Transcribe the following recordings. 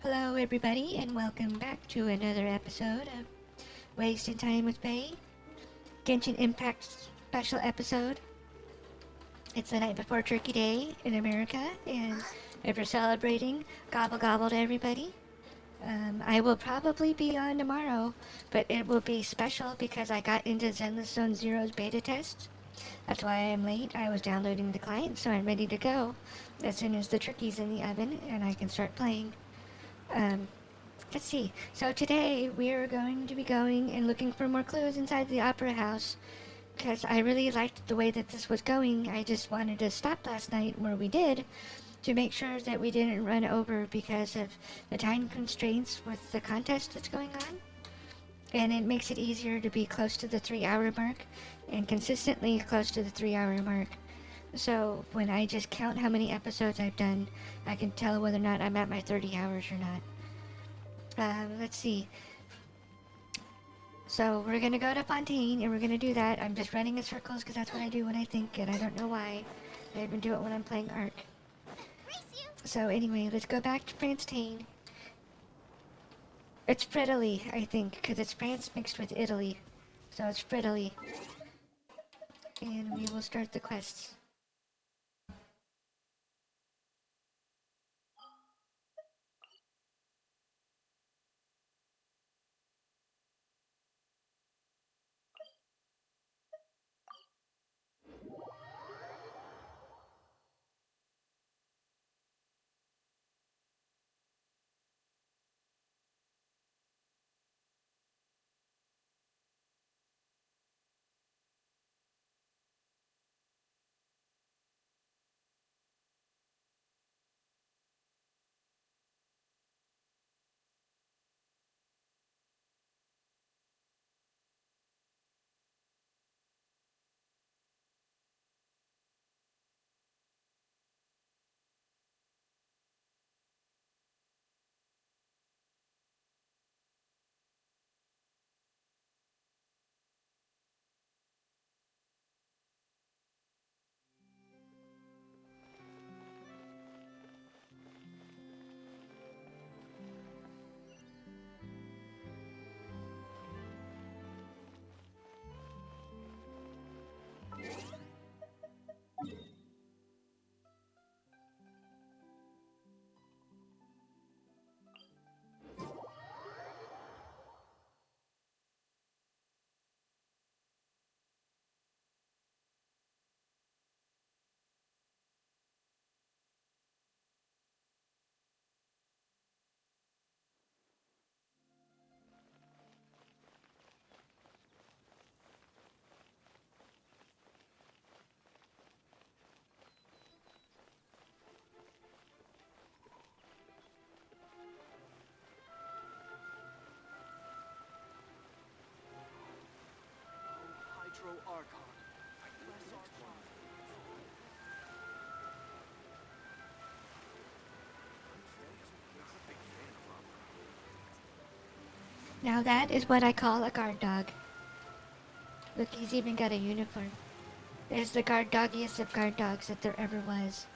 Hello, everybody, and welcome back to another episode of Wasting Time with Faye. Genshin Impact special episode. It's the night before Turkey Day in America, and if you're celebrating, gobble gobble to everybody. I will probably be on tomorrow, but it will be special because I got into Zenless Zone Zero's beta test. That's why I'm late. I was downloading the client, so I'm ready to go as soon as the turkey's in the oven and I can start playing. Um, Let's see. So today we are going to be going and looking for more clues inside the opera house because I really liked the way that this was going. I just wanted to stop last night where we did to make sure that we didn't run over because of the time constraints with the contest that's going on. And it makes it easier to be close to the 3 hour mark and consistently close to the 3 hour mark. So when I just count how many episodes I've done, I can tell whether or not I'm at my 30 hours or not. Let's see. So we're gonna go to Fontaine and we're gonna do that. I'm just running in circles because that's what I do when I think, and I don't know why. I even do it when I'm playing Ark. So anyway, let's go back to Fontaine. It's Frittily, I think, because it's France mixed with Italy. So it's Frittily. And we will start the quests. Now that is what I call a guard dog. Look, he's even got a uniform. It's the guard doggiest of guard dogs that there ever was.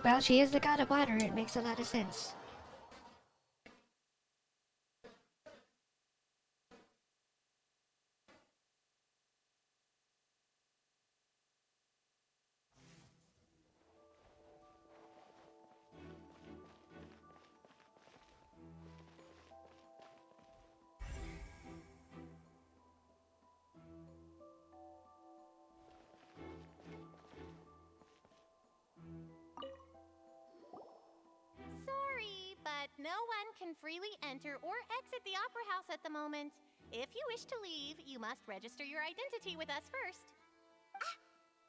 Well, she is the god of water. It makes a lot of sense. Sorry, but no one can freely enter or exit the Opera House at the moment. If you wish to leave, you must register your identity with us first.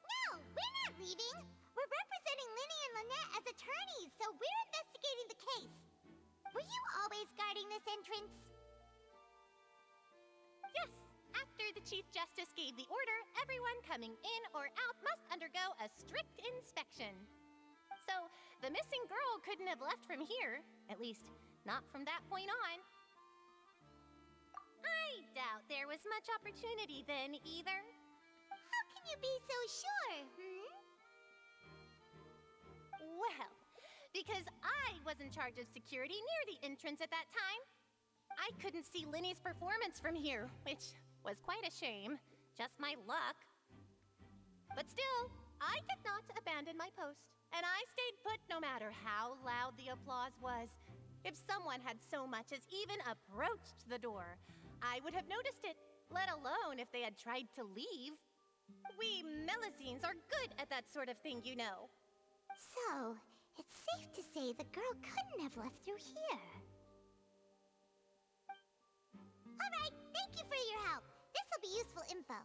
No, we're not leaving. We're representing Linny and Lynette as attorneys, so we're investigating the case. Were you always guarding this entrance? Yes, after the Chief Justice gave the order, everyone coming in or out must undergo a strict inspection. So, the missing girl couldn't have left from here, at least, not from that point on. I doubt there was much opportunity then, either. How can you be so sure, Well, because I was in charge of security near the entrance at that time. I couldn't see Linny's performance from here, which was quite a shame. Just my luck. But still, I did not abandon my post, and I stayed put no matter how loud the applause was. If someone had so much as even approached the door, I would have noticed it, let alone if they had tried to leave. We Melusines are good at that sort of thing, you know. So, it's safe to say the girl couldn't have left through here. Alright, thank you for your help. This'll be useful info.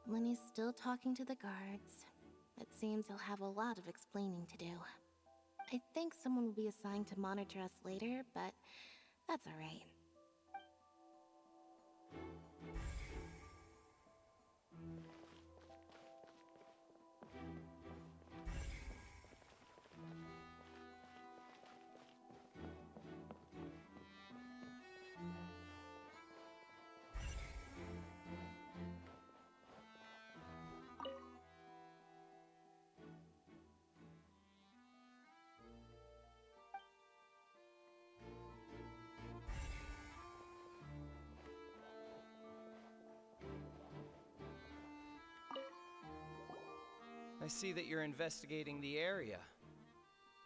Lenny's still talking to the guards. It seems he'll have a lot of explaining to do. I think someone will be assigned to monitor us later, but that's alright. I see that you're investigating the area.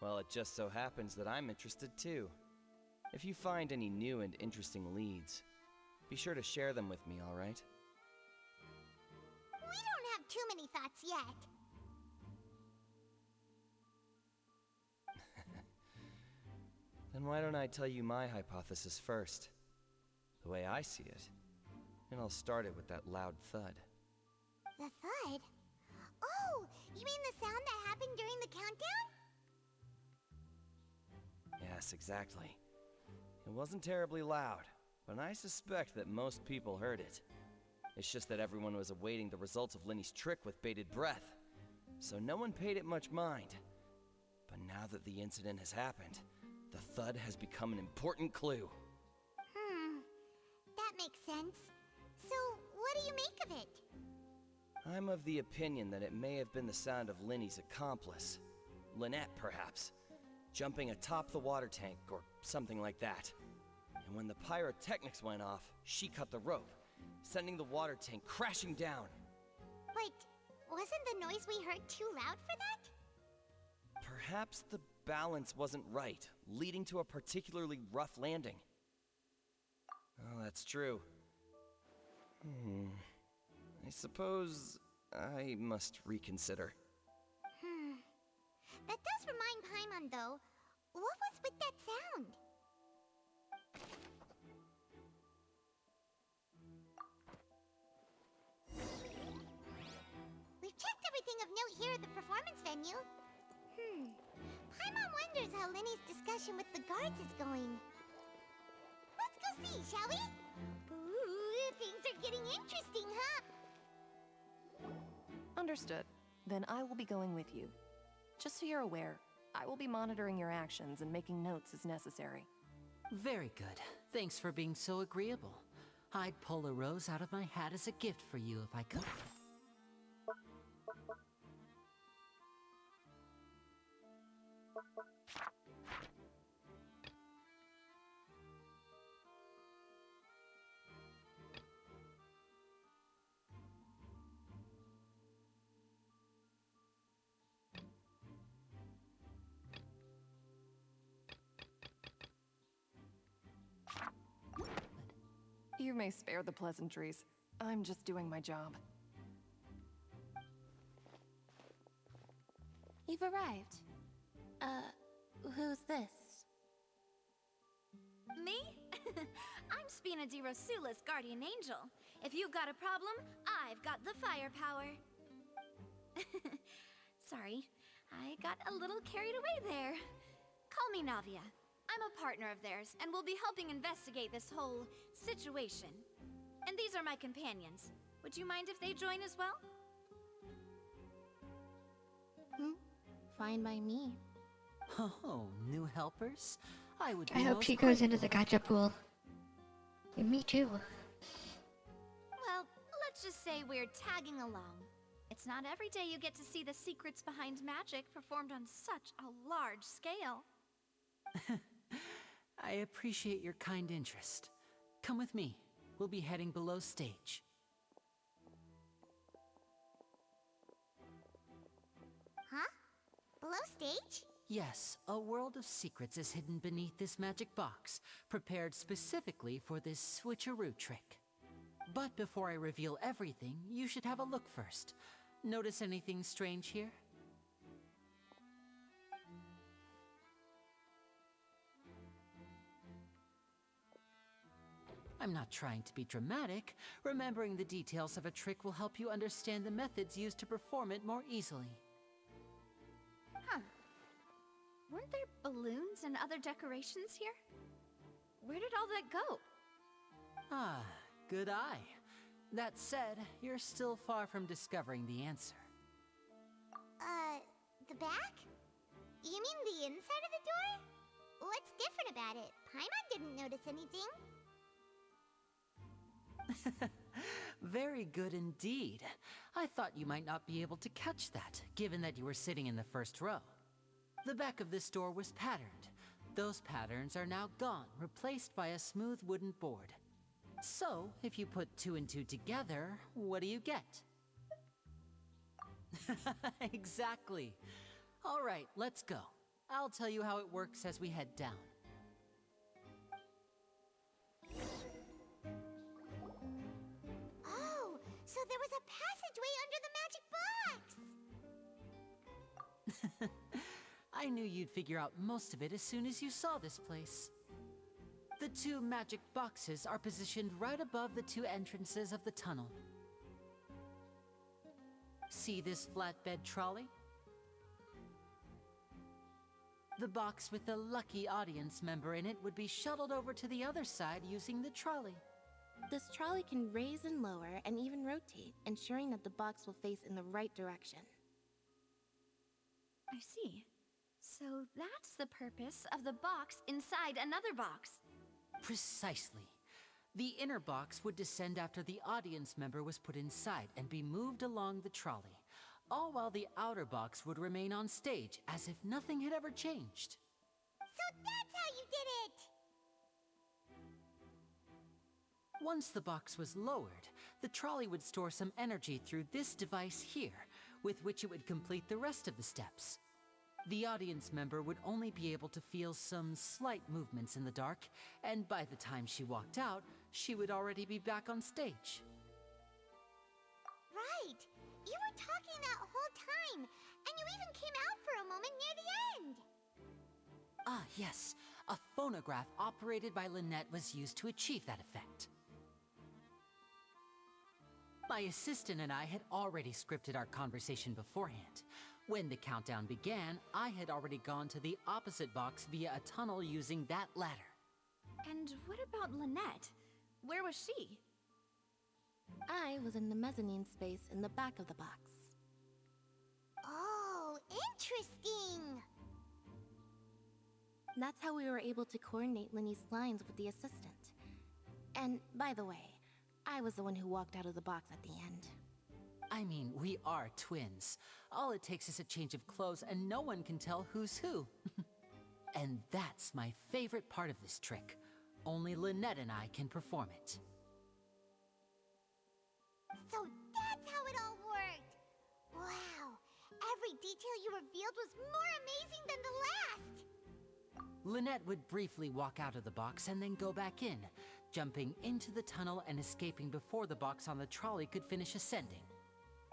Well, it just so happens that I'm interested too. If you find any new and interesting leads, be sure to share them with me, alright? We don't have too many thoughts yet. Then why don't I tell you my hypothesis first? The way I see it. And I'll start it with that loud thud. The thud? Oh, you mean the sound that happened during the countdown? Yes, exactly. It wasn't terribly loud, but I suspect that most people heard it. It's just that everyone was awaiting the results of Linny's trick with bated breath, so no one paid it much mind. But now that the incident has happened, the thud has become an important clue. That makes sense. So, what do you make of it? I'm of the opinion that it may have been the sound of Linny's accomplice. Lynette, perhaps. Jumping atop the water tank or something like that. And when the pyrotechnics went off, she cut the rope, sending the water tank crashing down. But wasn't the noise we heard too loud for that? Perhaps the balance wasn't right, leading to a particularly rough landing. Oh, that's true. I suppose I must reconsider. That does remind Paimon, though. What was with that sound? We've checked everything of note here at the performance venue. Paimon wonders how Linny's discussion with the guards is going. Let's go see, shall we? Ooh, things are getting interesting, huh? Understood. Then I will be going with you. Just so you're aware, I will be monitoring your actions and making notes as necessary. Very good. Thanks for being so agreeable. I'd pull a rose out of my hat as a gift for you if I could. You may spare the pleasantries. I'm just doing my job. You've arrived. Who's this? Me? I'm Spina di Rosula's guardian angel. If you've got a problem, I've got the firepower. Sorry, I got a little carried away there. Call me Navia. I'm a partner of theirs, and will be helping investigate this whole situation. And these are my companions. Would you mind if they join as well? Fine by me. Oh, new helpers? I would be I hope most she goes grateful. into the gacha pool. And me too. Well, let's just say we're tagging along. It's not every day you get to see the secrets behind magic performed on such a large scale. I appreciate your kind interest. Come with me. We'll be heading below stage. Huh? Below stage? Yes, a world of secrets is hidden beneath this magic box, prepared specifically for this switcheroo trick. But before I reveal everything, you should have a look first. Notice anything strange here? I'm not trying to be dramatic. Remembering the details of a trick will help you understand the methods used to perform it more easily. Huh. Weren't there balloons and other decorations here? Where did all that go? Ah, good eye. That said, you're still far from discovering the answer. The back? You mean the inside of the door? What's different about it? Paimon didn't notice anything. Very good indeed. I thought you might not be able to catch that, given that you were sitting in the first row. The back of this door was patterned. Those patterns are now gone, replaced by a smooth wooden board. So, if you put 2 and 2 together, what do you get? Exactly. All right, let's go. I'll tell you how it works as we head down. Oh, so there was a passageway under the magic box! I knew you'd figure out most of it as soon as you saw this place. The 2 magic boxes are positioned right above the 2 entrances of the tunnel. See this flatbed trolley? The box with the lucky audience member in it would be shuttled over to the other side using the trolley. This trolley can raise and lower and even rotate, ensuring that the box will face in the right direction. I see. So that's the purpose of the box inside another box. Precisely. The inner box would descend after the audience member was put inside and be moved along the trolley, all while the outer box would remain on stage as if nothing had ever changed. So that's how you did it! Once the box was lowered, the trolley would store some energy through this device here, with which it would complete the rest of the steps. The audience member would only be able to feel some slight movements in the dark, and by the time she walked out, she would already be back on stage. Right! You were talking that whole time, and you even came out for a moment near the end! Ah, yes. A phonograph operated by Lynette was used to achieve that effect. My assistant and I had already scripted our conversation beforehand. When the countdown began, I had already gone to the opposite box via a tunnel using that ladder. And what about Lynette? Where was she? I was in the mezzanine space in the back of the box. Oh, interesting! That's how we were able to coordinate Linny's lines with the assistant. And by the way, I was the one who walked out of the box at the end. I mean, we are twins. All it takes is a change of clothes and no one can tell who's who. And that's my favorite part of this trick. Only Lynette and I can perform it. So that's how it all worked! Wow! Every detail you revealed was more amazing than the last! Lynette would briefly walk out of the box and then go back in. jumping into the tunnel and escaping before the box on the trolley could finish ascending.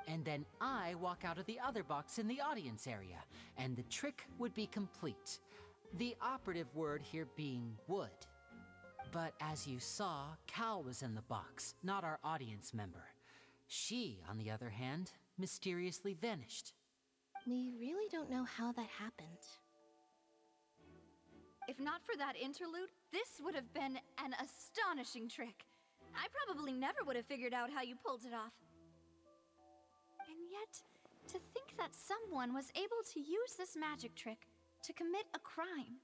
And then I walk out of the other box in the audience area, and the trick would be complete. The operative word here being would. But as you saw, Cal was in the box, not our audience member. She, on the other hand, mysteriously vanished. We really don't know how that happened. If not for that interlude, this would have been an astonishing trick. I probably never would have figured out how you pulled it off. And yet, to think that someone was able to use this magic trick to commit a crime.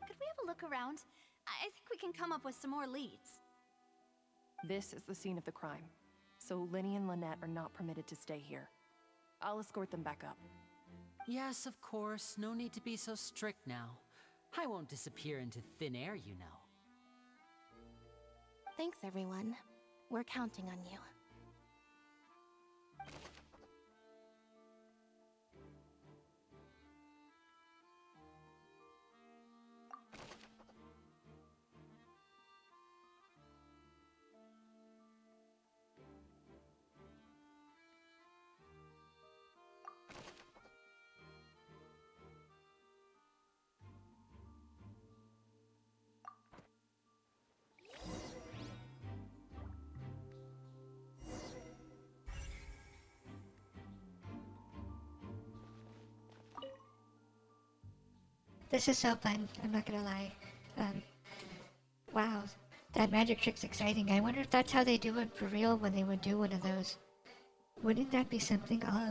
Could we have a look around? I think we can come up with some more leads. This is the scene of the crime, so Linny and Lynette are not permitted to stay here. I'll escort them back up. Yes, of course. No need to be so strict now. I won't disappear into thin air, you know. Thanks, everyone. We're counting on you. This is so fun, I'm not gonna lie. Wow, that magic trick's exciting. I wonder if that's how they do it for real when they would do one of those. Wouldn't that be something, all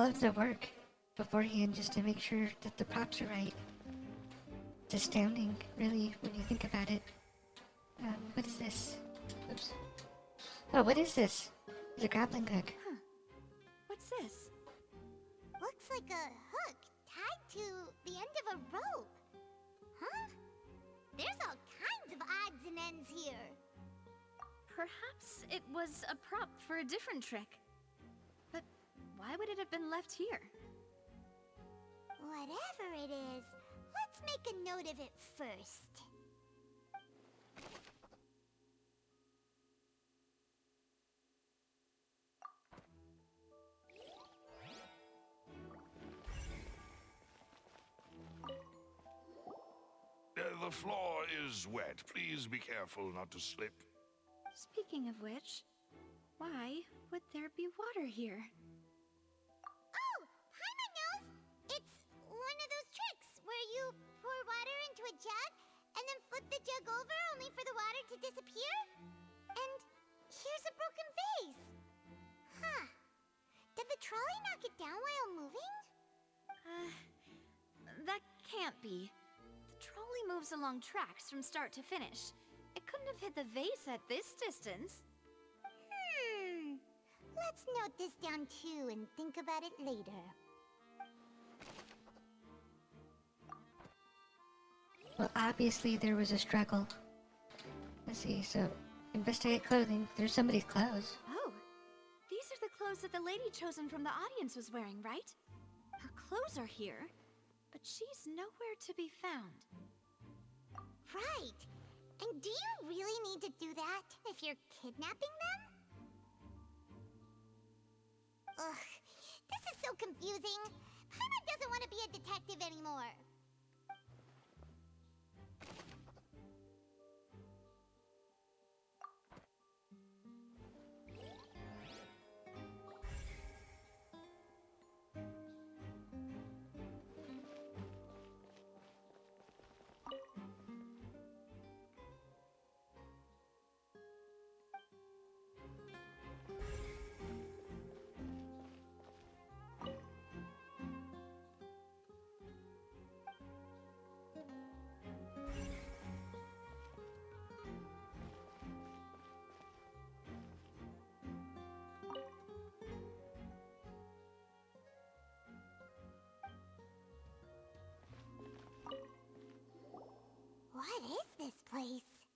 of the work beforehand just to make sure that the props are right? It's astounding, really, when you think about it. What is this? Oops. Oh, what is this? It's a grappling hook. What's this? Looks like a hook tied to the end of a rope. Huh? There's all kinds of odds and ends here. Perhaps it was a prop for a different trick. But why would it have been left here? Whatever it is, let's make a note of it first. The floor is wet. Please be careful not to slip. Speaking of which, why would there be water here? Oh, Paimon knows! It's one of those tricks where you pour water into a jug and then flip the jug over only for the water to disappear. And here's a broken vase. Huh. Did the trolley knock it down while moving? That can't be. The trolley moves along tracks from start to finish. It couldn't have hit the vase at this distance. Let's note this down too and think about it later. Well, obviously there was a struggle. Let's see, so investigate clothing. There's somebody's clothes. Oh, these are the clothes that the lady chosen from the audience was wearing, right? Her clothes are here, but she's nowhere to be found. Right. And do you really need to do that if you're kidnapping them? Ugh, this is so confusing. Paimon doesn't want to be a detective anymore. What is this place?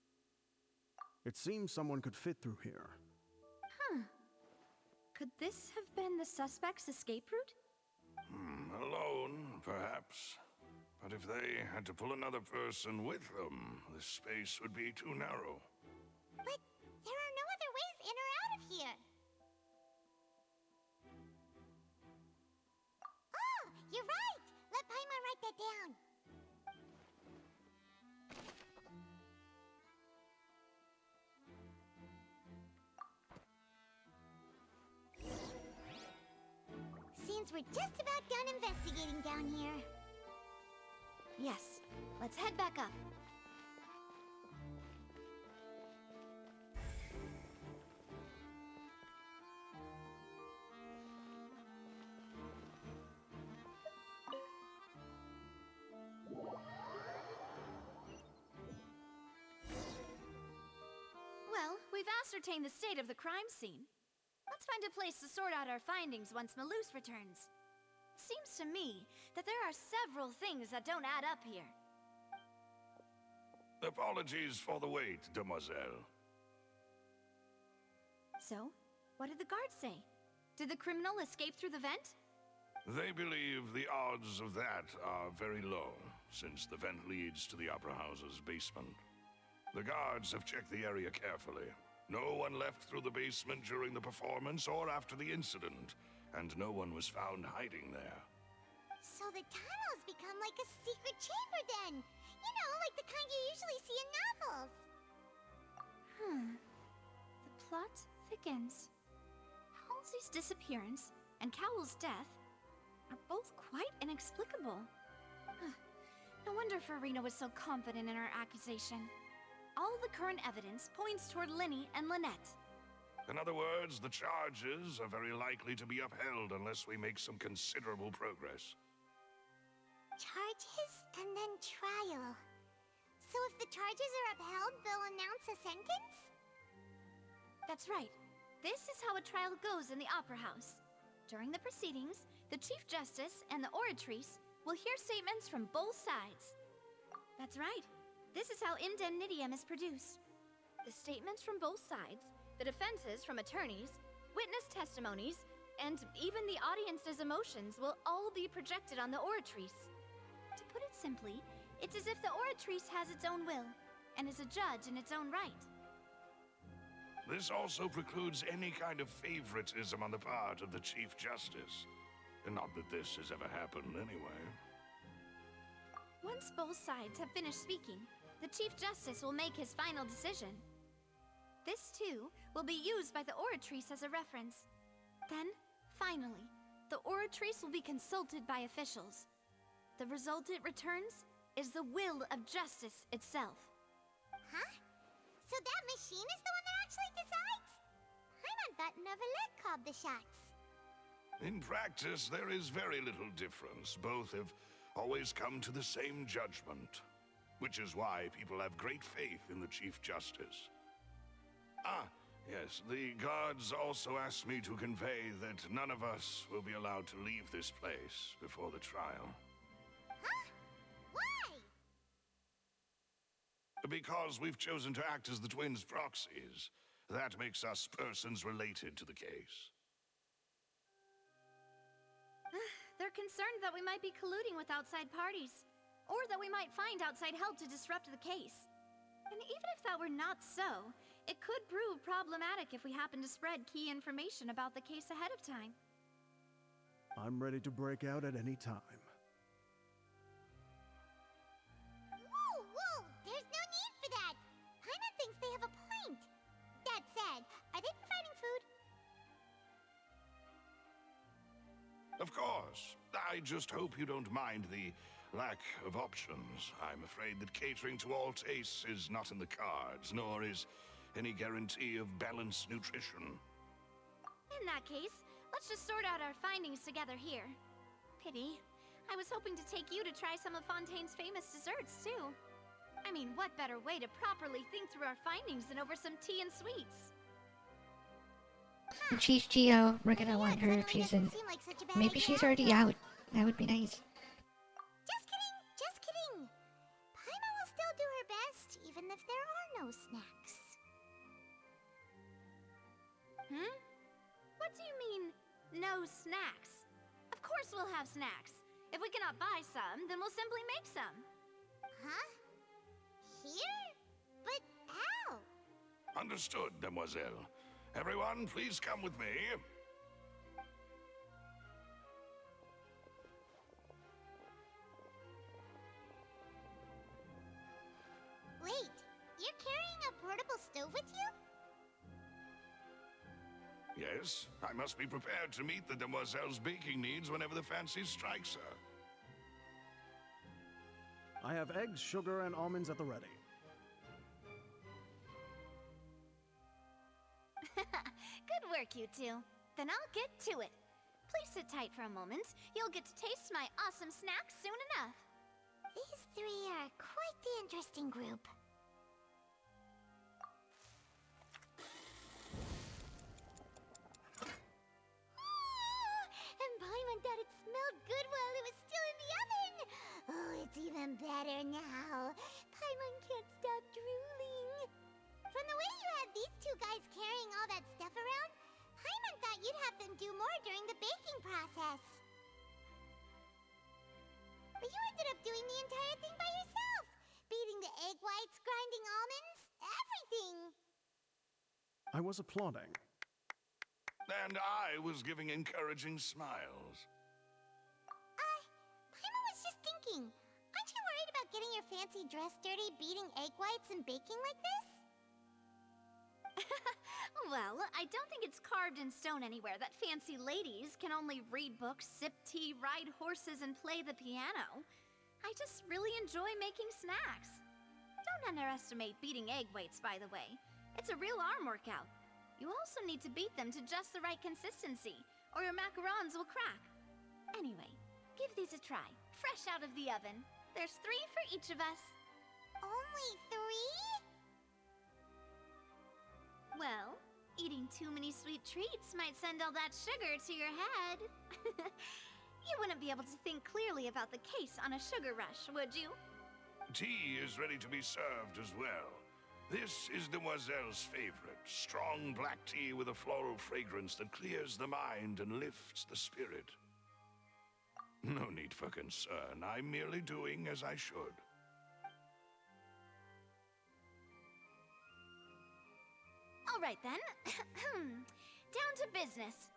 It seems someone could fit through here. Could this have been the suspect's escape route? Alone, perhaps. But if they had to pull another person with them, the space would be too narrow. But there are no other ways in or out of here. Oh, you're right! Let Paimon write that down. Seems we're just about done investigating down here. Yes, let's head back up. Well, we've ascertained the state of the crime scene. Let's find a place to sort out our findings once Malus returns. Seems to me that there are several things that don't add up here. Apologies for the wait, demoiselle. So, what did the guards say? Did the criminal escape through the vent? They believe the odds of that are very low, since the vent leads to the Opera House's basement. The guards have checked the area carefully. No one left through the basement during the performance or after the incident, and no one was found hiding there. So the tunnels become like a secret chamber then! You know, like the kind you usually see in novels. The plot thickens. Halsey's disappearance and Cowell's death are both quite inexplicable. No wonder Farina was so confident in her accusation. All the current evidence points toward Linny and Lynette. In other words, the charges are very likely to be upheld unless we make some considerable progress. Charges and then trial. So if the charges are upheld, they'll announce a sentence? That's right. This is how a trial goes in the Opera House. During the proceedings, the Chief Justice and the Oratrice will hear statements from both sides. That's right. This is how indemnitium is produced. The statements from both sides, the defenses from attorneys, witness testimonies, and even the audience's emotions will all be projected on the Oratrice. To put it simply, it's as if the Oratrice has its own will, and is a judge in its own right. This also precludes any kind of favoritism on the part of the Chief Justice. And not that this has ever happened anyway. Once both sides have finished speaking, the Chief Justice will make his final decision. This, too, will be used by the Oratrice as a reference. Then, finally, the Oratrice will be consulted by officials. The result it returns is the will of justice itself. Huh? So that machine is the one that actually decides? Paimon thought Neuvillette called the shots. In practice, there is very little difference. Both have always come to the same judgment, which is why people have great faith in the Chief Justice. Ah, yes, the guards also asked me to convey that none of us will be allowed to leave this place before the trial. Huh? Why? Because we've chosen to act as the twins' proxies. That makes us persons related to the case. They're concerned that we might be colluding with outside parties, or that we might find outside help to disrupt the case. And even if that were not so, it could prove problematic if we happen to spread key information about the case ahead of time. I'm ready to break out at any time. Whoa, whoa! There's no need for that! Paimon thinks they have a point. That said, are they providing food? Of course. I just hope you don't mind the lack of options. I'm afraid that catering to all tastes is not in the cards, nor is any guarantee of balanced nutrition. In that case, let's just sort out our findings together here. Pity. I was hoping to take you to try some of Fontaine's famous desserts, too. I mean, what better way to properly think through our findings than over some tea and sweets? And Chief Geo, we're gonna want her if she's in. Seem like such a bad Maybe idea she's already after all. out. That would be nice. Just kidding, just kidding. Paimon will still do her best, even if there are no snacks. What do you mean, no snacks? Of course we'll have snacks. If we cannot buy some, then we'll simply make some. Huh? Here? But how? Understood, Demoiselle. Everyone, please come with me. Wait, you're carrying a portable stove with you? Yes, I must be prepared to meet the Demoiselle's baking needs whenever the fancy strikes her. I have eggs, sugar, and almonds at the ready. Good work, you two. Then I'll get to it. Please sit tight for a moment. You'll get to taste my awesome snacks soon enough. These three are quite the interesting group. And Paimon thought it smelled good while it was still in the oven. Oh, it's even better now. Paimon can't stop drooling. From the way you had these two guys carrying all that stuff around, Paimon thought you'd have them do more during the baking process. But you ended up doing the entire thing by yourself. Beating the egg whites, grinding almonds, everything. I was applauding. And I was giving encouraging smiles. Paimon was just thinking. Aren't you worried about getting your fancy dress dirty beating egg whites and baking like this? Well, I don't think it's carved in stone anywhere that fancy ladies can only read books, sip tea, ride horses, and play the piano. I just really enjoy making snacks. Don't underestimate beating egg whites, by the way. It's a real arm workout. You also need to beat them to just the right consistency, or your macarons will crack. Anyway, give these a try, fresh out of the oven. There's 3 for each of us. Only 3? Well, eating too many sweet treats might send all that sugar to your head. You wouldn't be able to think clearly about the case on a sugar rush, would you? Tea is ready to be served as well. This is Demoiselle's favorite, strong black tea with a floral fragrance that clears the mind and lifts the spirit. No need for concern. I'm merely doing as I should. All right then. Down to business.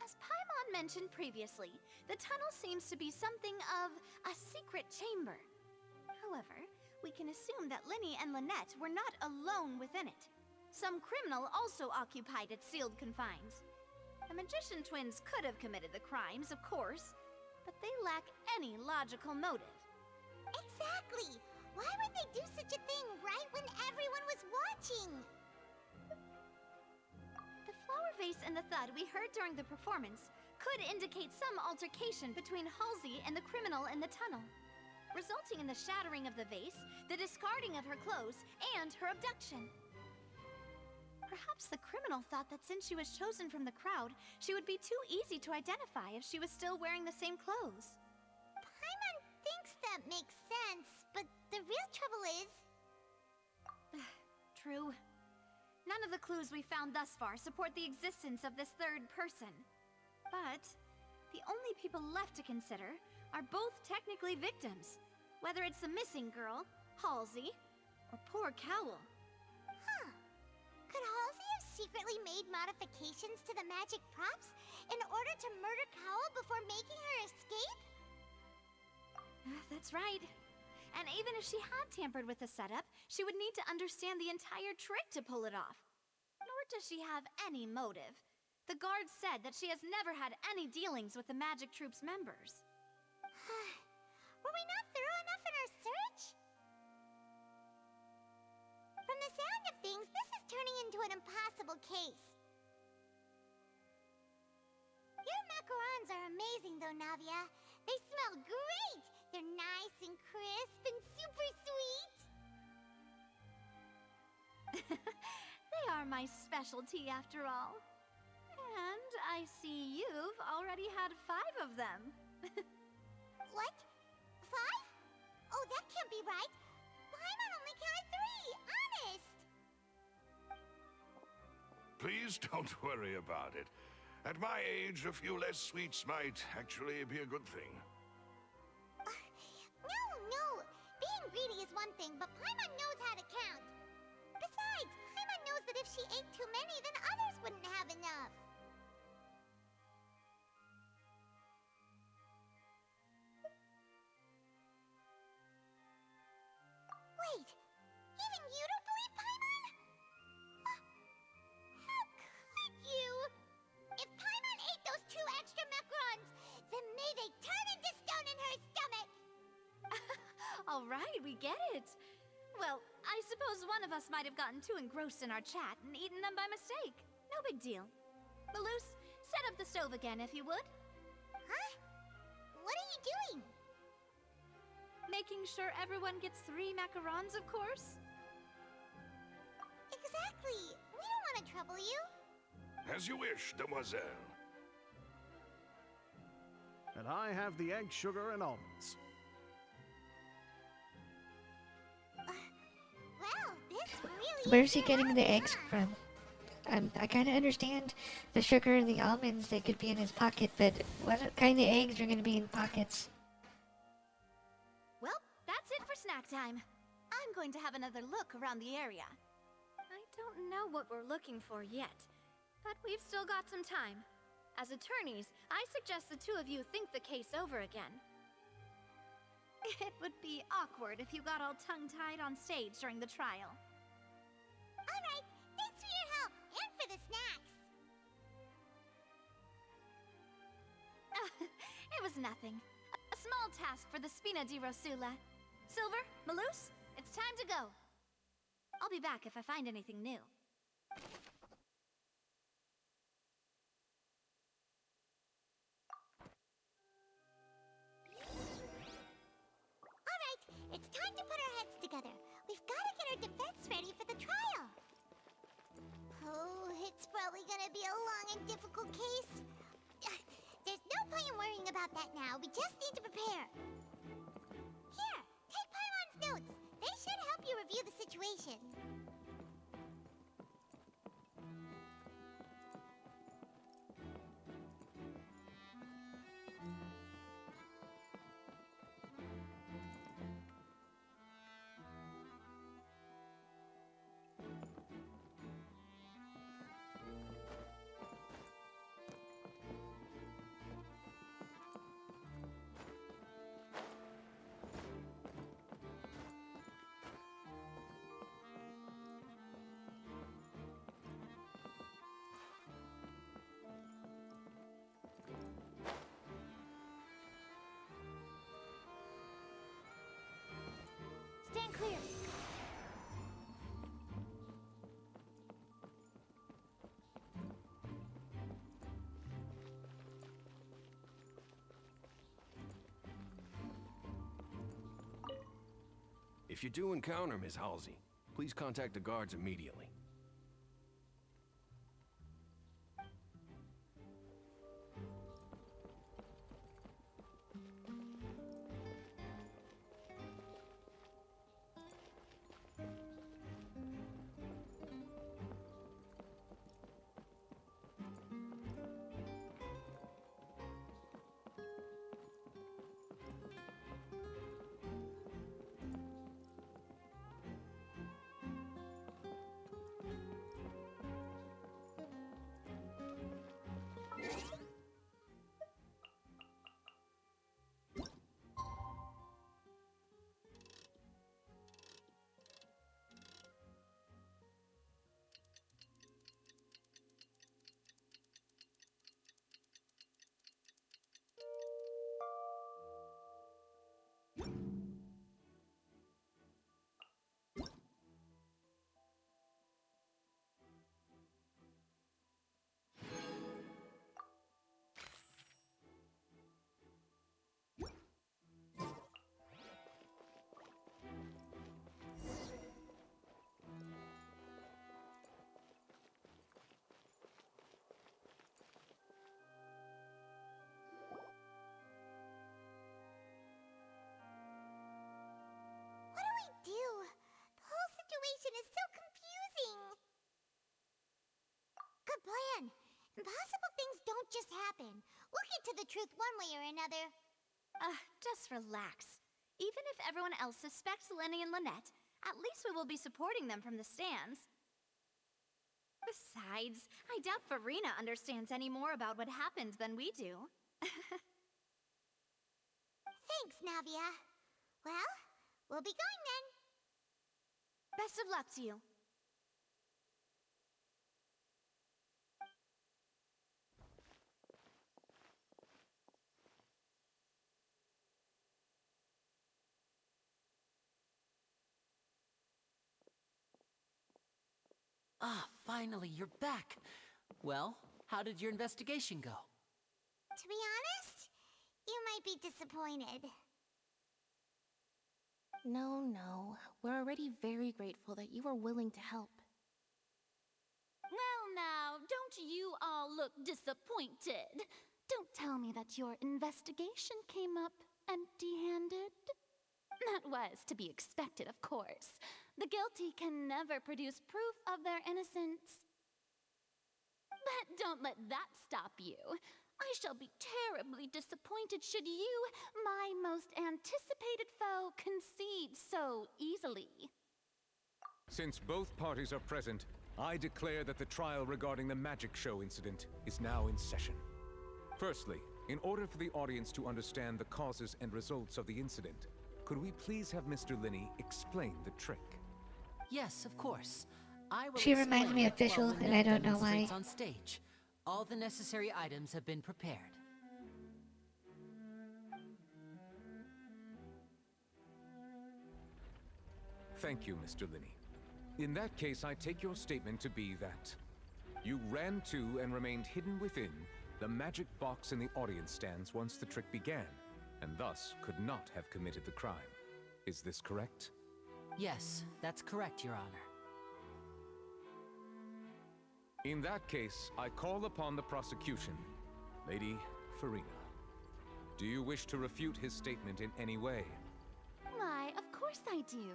As Paimon mentioned previously, the tunnel seems to be something of a secret chamber. However, we can assume that Linny and Lynette were not alone within it. Some criminal also occupied its sealed confines. The magician twins could have committed the crimes, of course, but they lack any logical motive. Exactly! Why would they do such a thing right when everyone was watching? The flower vase and the thud we heard during the performance could indicate some altercation between Halsey and the criminal in the tunnel, resulting in the shattering of the vase, the discarding of her clothes, and her abduction. Perhaps the criminal thought that since she was chosen from the crowd, she would be too easy to identify if she was still wearing the same clothes. Paimon thinks that makes sense, but the real trouble is... True. None of the clues we found thus far support the existence of this third person. But the only people left to consider are both technically victims, whether it's the missing girl, Halsey, or poor Cowell. Huh. Could Halsey have secretly made modifications to the magic props in order to murder Cowell before making her escape? That's right. And even if she had tampered with the setup, she would need to understand the entire trick to pull it off. Nor does she have any motive. The guards said that she has never had any dealings with the magic troop's members. Were we not thorough enough in our search? From the sound of things, this is turning into an impossible case. Your macarons are amazing though, Navia. They smell great! They're nice and crisp and super sweet! They are my specialty after all. And I see you've already had 5 of them. What? 5? Oh, that can't be right. Paimon only counted 3, honest. Please don't worry about it. At my age, a few less sweets might actually be a good thing. anything, but Paimon knows how to count. Besides, Paimon knows that if she ate too many, then others wouldn't have enough. Wait, even you don't believe Paimon? How could you? If Paimon ate those 2 extra macarons, then may they turn into stone in her stomach! All right, we get it. Well, I suppose one of us might have gotten too engrossed in our chat and eaten them by mistake. No big deal. Malus, set up the stove again, if you would. Huh? What are you doing? Making sure everyone gets 3 macarons, of course. Exactly. We don't want to trouble you. As you wish, demoiselle. And I have the egg, sugar, and almonds. Well, this really Where's is he your getting the hobby, eggs huh? from? I kind of understand the sugar and the almonds, they could be in his pocket, but what kind of eggs are going to be in pockets? Well, that's it for snack time. I'm going to have another look around the area. I don't know what we're looking for yet, but we've still got some time. As attorneys, I suggest the 2 of you think the case over again. It would be awkward if you got all tongue-tied on stage during the trial. All right, thanks for your help and for the snacks. It was nothing. A small task for the Spina di Rosula. Silver, Malus, it's time to go. I'll be back if I find anything new. All right, it's time to put our heads together. We've got to get our defense ready for the trial. Oh, it's probably gonna be a long and difficult case. There's no point in worrying about that now. We just need to prepare. Here, take Paimon's notes. They should help you review the situation. Stand clear. If you do encounter Miss Halsey, please contact the guards immediately. What do we do? The whole situation is so confusing. Good plan. Impossible things don't just happen. We'll get to the truth one way or another. Just relax. Even if everyone else suspects Lenny and Lynette, At least we will be supporting them from the stands. Besides, I doubt Farina understands any more about what happened than we do. Thanks, Navia. Well, we'll be going then. Best of luck to you. Ah, finally, you're back. Well, how did your investigation go? To be honest, you might be disappointed. No. We're already very grateful that you were willing to help. Well now, don't you all look disappointed. Don't tell me that your investigation came up empty-handed. That was to be expected, of course. The guilty can never produce proof of their innocence. But don't let that stop you. I shall be terribly disappointed should you, my most anticipated foe, concede so easily. Since both parties are present, I declare that the trial regarding the magic show incident is now in session. Firstly, in order for the audience to understand the causes and results of the incident, could we please have Mr. Linney explain the trick? Yes, of course. I will She reminds explain me it of Fischl, while and I Lynette don't know why. demonstrates on stage. All the necessary items have been prepared. Thank you, Mr. Linney. In that case, I take your statement to be that you ran to and remained hidden within the magic box in the audience stands once the trick began, and thus could not have committed the crime. Is this correct? Yes, that's correct, Your Honor. In that case, I call upon the prosecution. Lady Farina, do you wish to refute his statement in any way? Why, of course I do.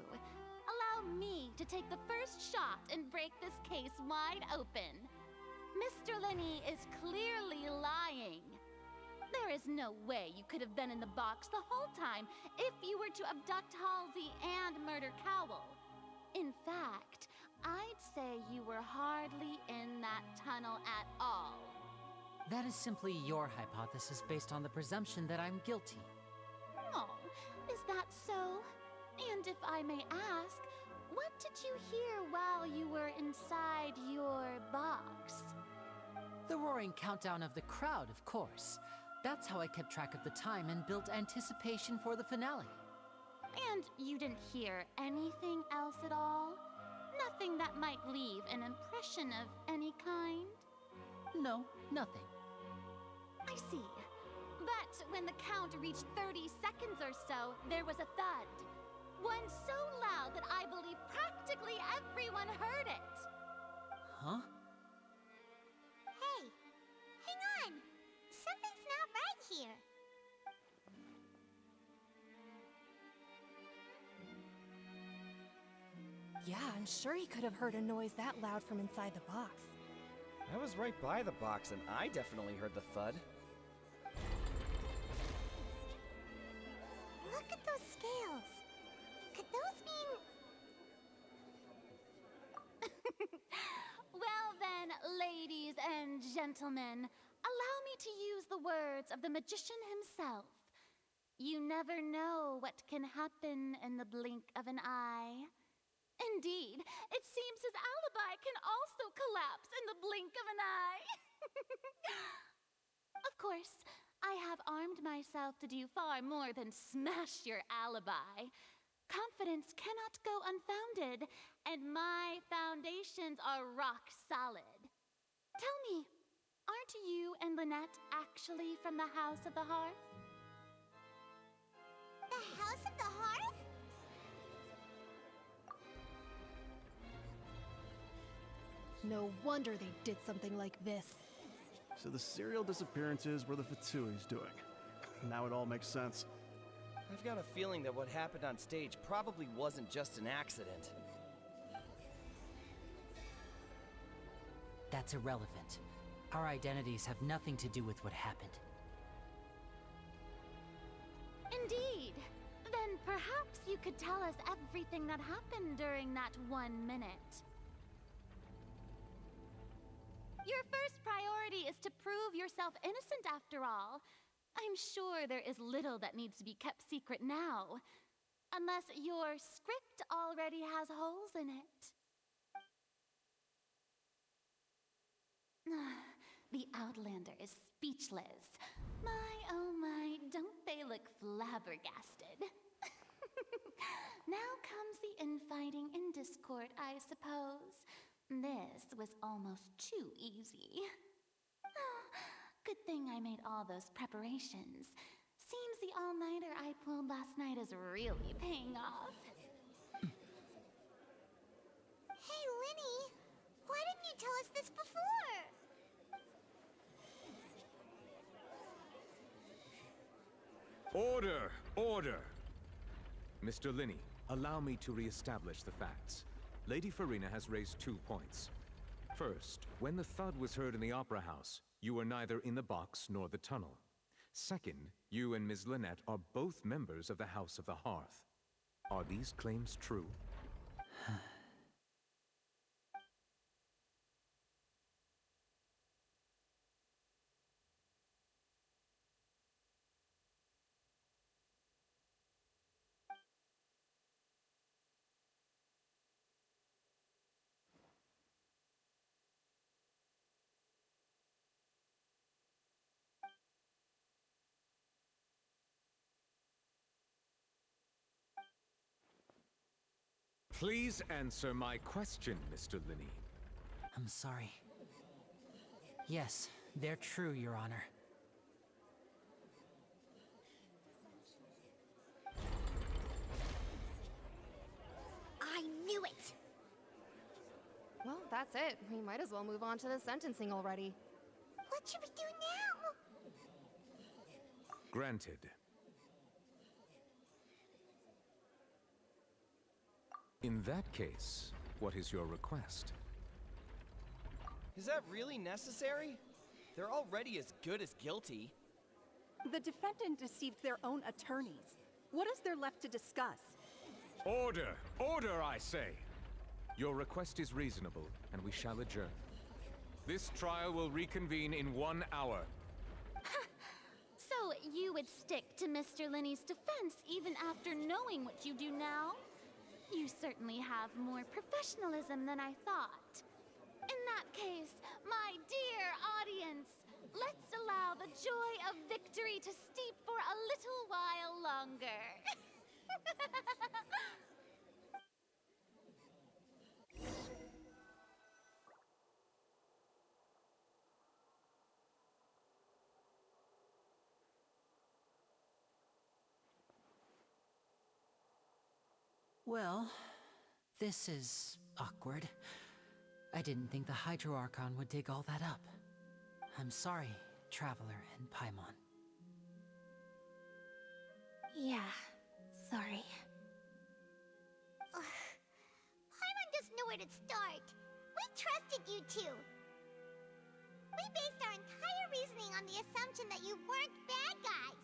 Allow me to take the first shot and break this case wide open. Mr. Linney is clearly lying. There is no way you could have been in the box the whole time if you were to abduct Halsey and murder Cowell. In fact, I'd say you were hardly in that tunnel at all. That is simply your hypothesis based on the presumption that I'm guilty. Oh, is that so? And if I may ask, what did you hear while you were inside your box? The roaring countdown of the crowd, of course. That's how I kept track of the time and built anticipation for the finale. And you didn't hear anything else at all? Nothing that might leave an impression of any kind? No, nothing. I see. But when the count reached 30 seconds or so, there was a thud. One so loud that I believe practically everyone heard it. Huh? Hey, hang on. Something's not right here. Yeah, I'm sure he could have heard a noise that loud from inside the box. I was right by the box and I definitely heard the thud. Look at those scales. Could those mean... Well then, ladies and gentlemen, allow me to use the words of the magician himself. You never know what can happen in the blink of an eye. Indeed, it seems his alibi can also collapse in the blink of an eye. Of course, I have armed myself to do far more than smash your alibi. Confidence cannot go unfounded, and my foundations are rock solid. Tell me, aren't you and Lynette actually from the House of the Hearth? The House of the Hearth? No wonder they did something like this. So the serial disappearances were the Fatsui's doing. Now it all makes sense. I've got a feeling that what happened on stage probably wasn't just an accident. That's irrelevant. Our identities have nothing to do with what happened. Indeed. Then perhaps you you could tell us everything that happened during that 1 minute. Your first priority is to prove yourself innocent after all. I'm sure there is little that needs to be kept secret now. Unless your script already has holes in it. The Outlander is speechless. My, oh my, don't they look flabbergasted? Now comes the infighting and discord, I suppose. This was almost too easy. Good thing I made all those preparations. Seems the all-nighter I pulled last night is really paying off. Hey, Linny! Why didn't you tell us this before? Order! Order! Mr. Linney, allow me to re-establish the facts. Lady Farina has raised 2 points. First, when the thud was heard in the Opera House, you were neither in the box nor the tunnel. Second, you and Ms. Lynette are both members of the House of the Hearth. Are these claims true? Please answer my question, Mr. Linney. I'm sorry. Yes, they're true, Your Honor. I knew it! Well, that's it. We might as well move on to the sentencing already. What should we do now? Granted. In that case, what is your request? Is that really necessary? They're already as good as guilty. The defendant deceived their own attorneys. What is there left to discuss? Order! Order, I say! Your request is reasonable, and we shall adjourn. This trial will reconvene in 1 hour. So you would stick to Mr. Linney's defense even after knowing what you do now? You certainly have more professionalism than I thought. In that case, my dear audience, let's allow the joy of victory to steep for a little while longer. Well, this is awkward. I didn't think the Hydro Archon would dig all that up. I'm sorry, Traveler and Paimon. Yeah, sorry. Paimon doesn't know where to start. We trusted you two. We based our entire reasoning on the assumption that you weren't bad guys.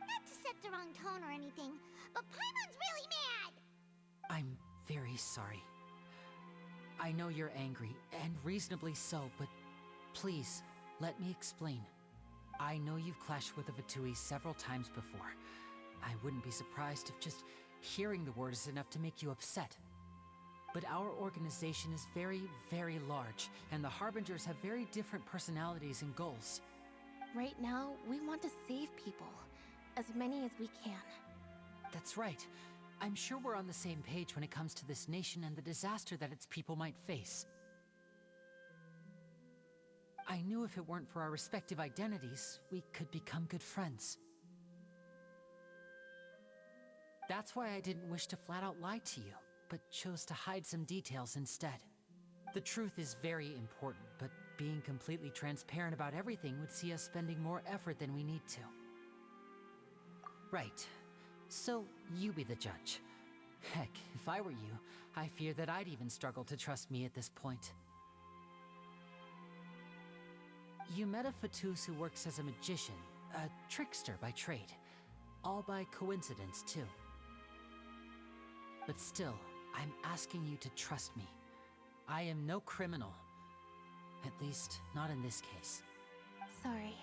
Not to set the wrong tone or anything, but Paimon's really mad! I'm very sorry. I know you're angry, and reasonably so, but please, let me explain. I know you've clashed with the Fatui several times before. I wouldn't be surprised if just hearing the word is enough to make you upset. But our organization is very, very large, and the Harbingers have very different personalities and goals. Right now, we want to save people. As many as we can. That's right. I'm sure we're on the same page when it comes to this nation and the disaster that its people might face. I knew if it weren't for our respective identities, we could become good friends. That's why I didn't wish to flat out lie to you, but chose to hide some details instead. The truth is very important, but being completely transparent about everything would see us spending more effort than we need to. Right. So, you be the judge. Heck, if I were you, I fear that I'd even struggle to trust me at this point. You met a Fatus who works as a magician, a trickster by trade. all by coincidence, too. But still, I'm asking you to trust me. I am no criminal. At least, not in this case. Sorry.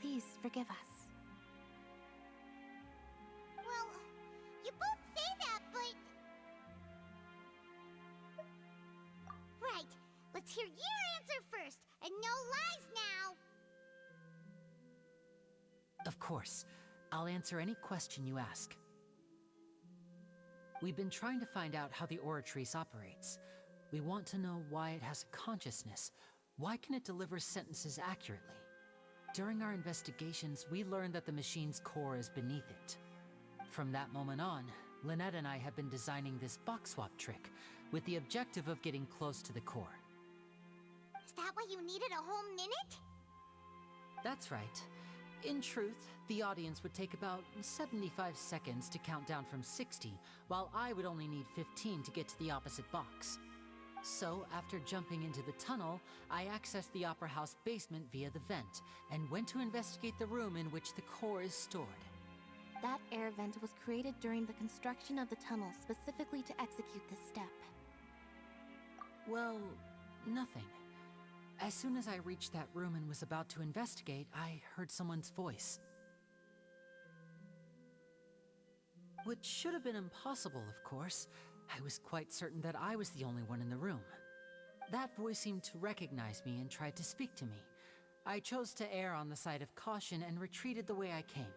Please forgive us. Well, you both say that, but... Right. Let's hear your answer first, and no lies now! Of course. I'll answer any question you ask. We've been trying to find out how the Oratrice operates. We want to know why it has a consciousness. Why can it deliver sentences accurately? During our investigations, we learned that the machine's core is beneath it. From that moment on, Lynette and I have been designing this box swap trick with the objective of getting close to the core. Is that why you needed a whole minute? That's right. In truth, the audience would take about 75 seconds to count down from 60, while I would only need 15 to get to the opposite box. So, after jumping into the tunnel, I accessed the Opera House basement via the vent, and went to investigate the room in which the core is stored. That air vent was created during the construction of the tunnel specifically to execute this step. Well, nothing. As soon as I reached that room and was about to investigate, I heard someone's voice. Which should have been impossible, of course. I was quite certain that I was the only one in the room. That voice seemed to recognize me and tried to speak to me. I chose to err on the side of caution and retreated the way I came.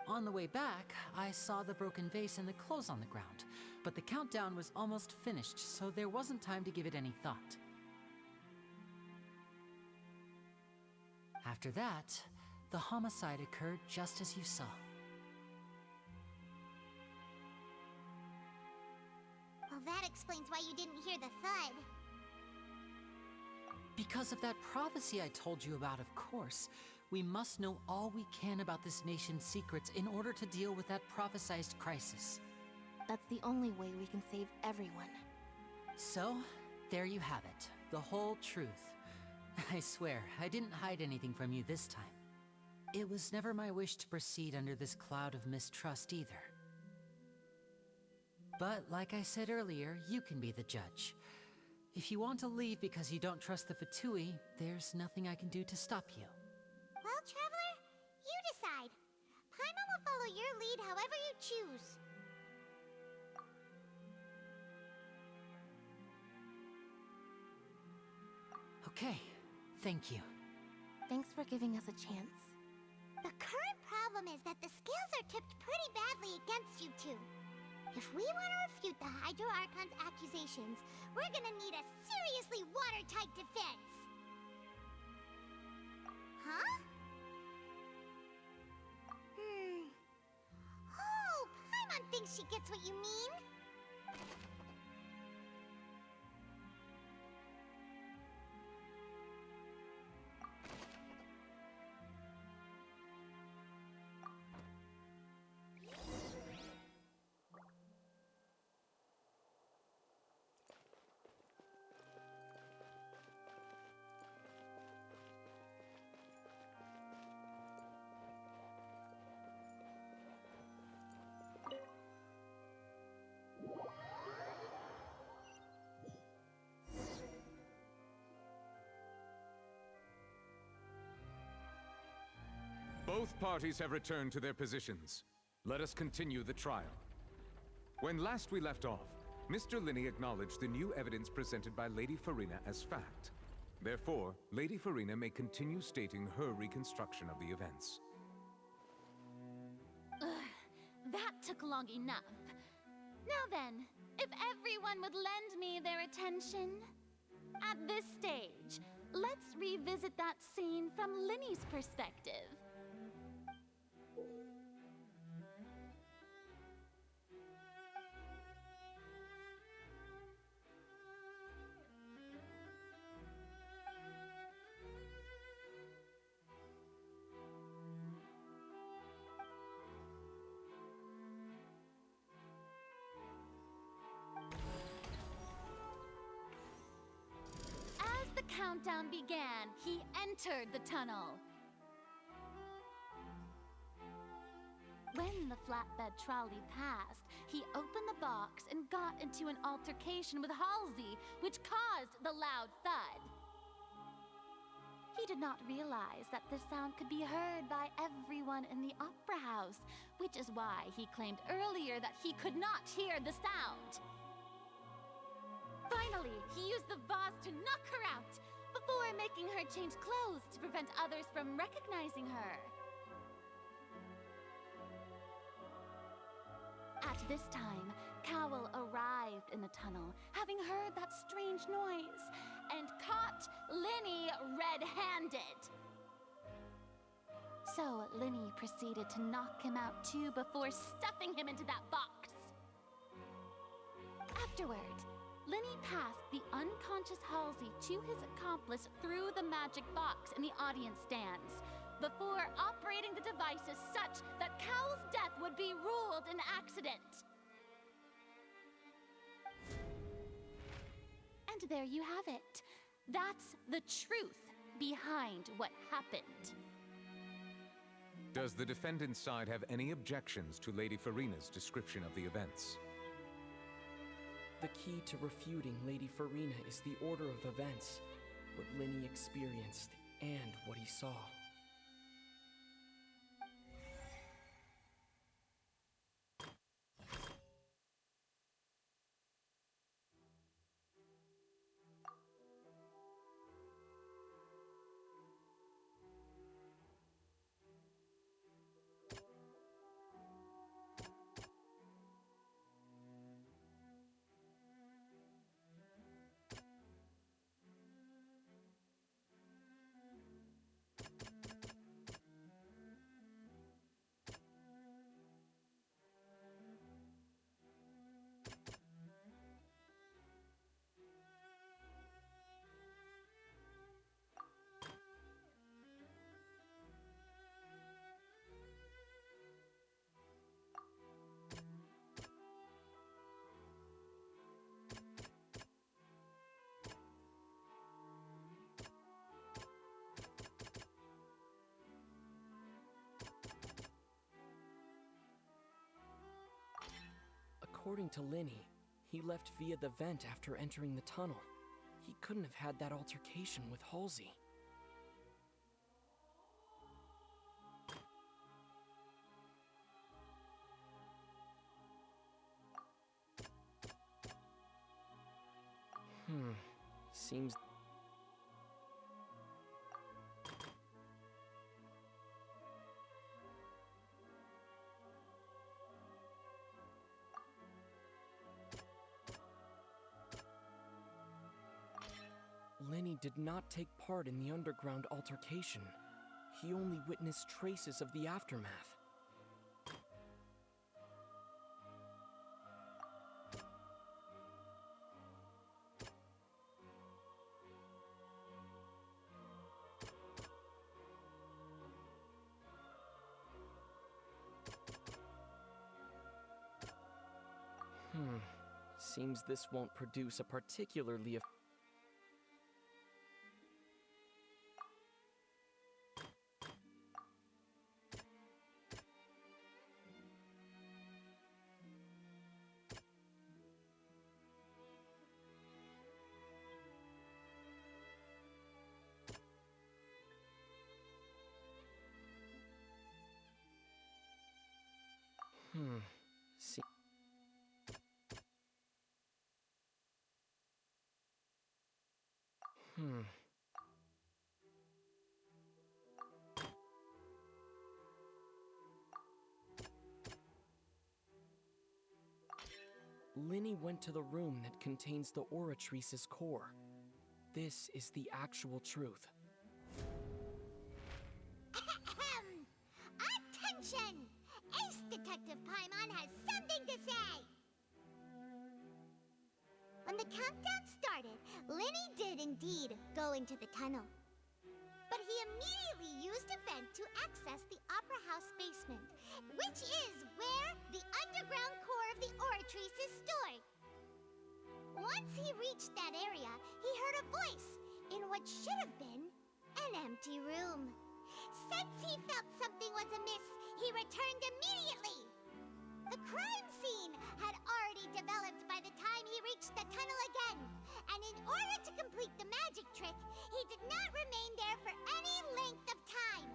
On the way back, I saw the broken vase and the clothes on the ground, but the countdown was almost finished, so there wasn't time to give it any thought. After that, the homicide occurred just as you saw. Well, that explains why you didn't hear the thud. Because of that prophecy I told you about, of course. We must know all we can about this nation's secrets in order to deal with that prophesized crisis. That's the only way we can save everyone. So, there you have it. The whole truth. I swear, I didn't hide anything from you this time. It was never my wish to proceed under this cloud of mistrust either. But like I said earlier, you can be the judge. If you want to leave because you don't trust the Fatui, there's nothing I can do to stop you. Well, Traveler, you decide. Paimon will follow your lead however you choose. Okay, thank you. Thanks for giving us a chance. The current problem is that the scales are tipped pretty badly against you two. If we want to refute the Hydro Archon's accusations, we're gonna need a seriously watertight defense. Huh? Oh, Paimon thinks she gets what you mean. Both parties have returned to their positions. Let us continue the trial. When last we left off, Mr. Linney acknowledged the new evidence presented by Lady Farina as fact. Therefore, Lady Farina may continue stating her reconstruction of the events. That took long enough. Now then, if everyone would lend me their attention. At this stage, let's revisit that scene from Linney's perspective. As the countdown began, he entered the tunnel. when the flatbed trolley passed, he opened the box and got into an altercation with Halsey, which caused the loud thud. He did not realize that the sound could be heard by everyone in the opera house, which is why he claimed earlier that he could not hear the sound. Finally, he used the vase to knock her out, before making her change clothes to prevent others from recognizing her. At this time, Cowell arrived in the tunnel, having heard that strange noise, and caught Linny red-handed. So Linny proceeded to knock him out too before stuffing him into that box. Afterward, Linny passed the unconscious Halsey to his accomplice through the magic box in the audience stands, before operating the devices such that Cowell's death would be ruled an accident. And there you have it. That's the truth behind what happened. Does the defendant's side have any objections to Lady Farina's description of the events? The key to refuting Lady Farina is the order of events, what Linny experienced, and what he saw. According to Linny, he left via the vent after entering the tunnel. He couldn't have had that altercation with Halsey. Seems... Linny did not take part in the underground altercation. He only witnessed traces of the aftermath. Seems this won't produce a particularly See. Linny went to the room that contains the Oratrice's core. This is the actual truth. Attention! Ace Detective Paimon has something to say! When the countdown started, Linny did indeed go into the tunnel. But he immediately used a vent to access the Opera House basement, which is where the underground core of the Oratrice is stored. Once he reached that area, he heard a voice in what should have been an empty room. Since he felt something was amiss, he returned immediately. The crime scene had already developed by the time he reached the tunnel again, and in order to complete the magic trick, he did not remain there for any length of time.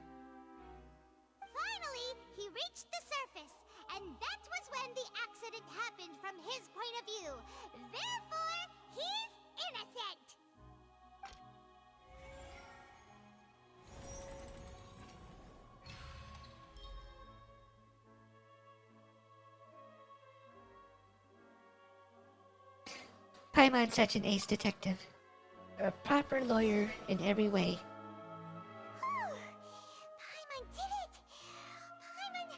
Finally, he reached the surface, and that was when the accident happened from his point of view. Therefore, he's innocent! Paimon's such an ace detective. A proper lawyer in every way. Paimon did it! Paimon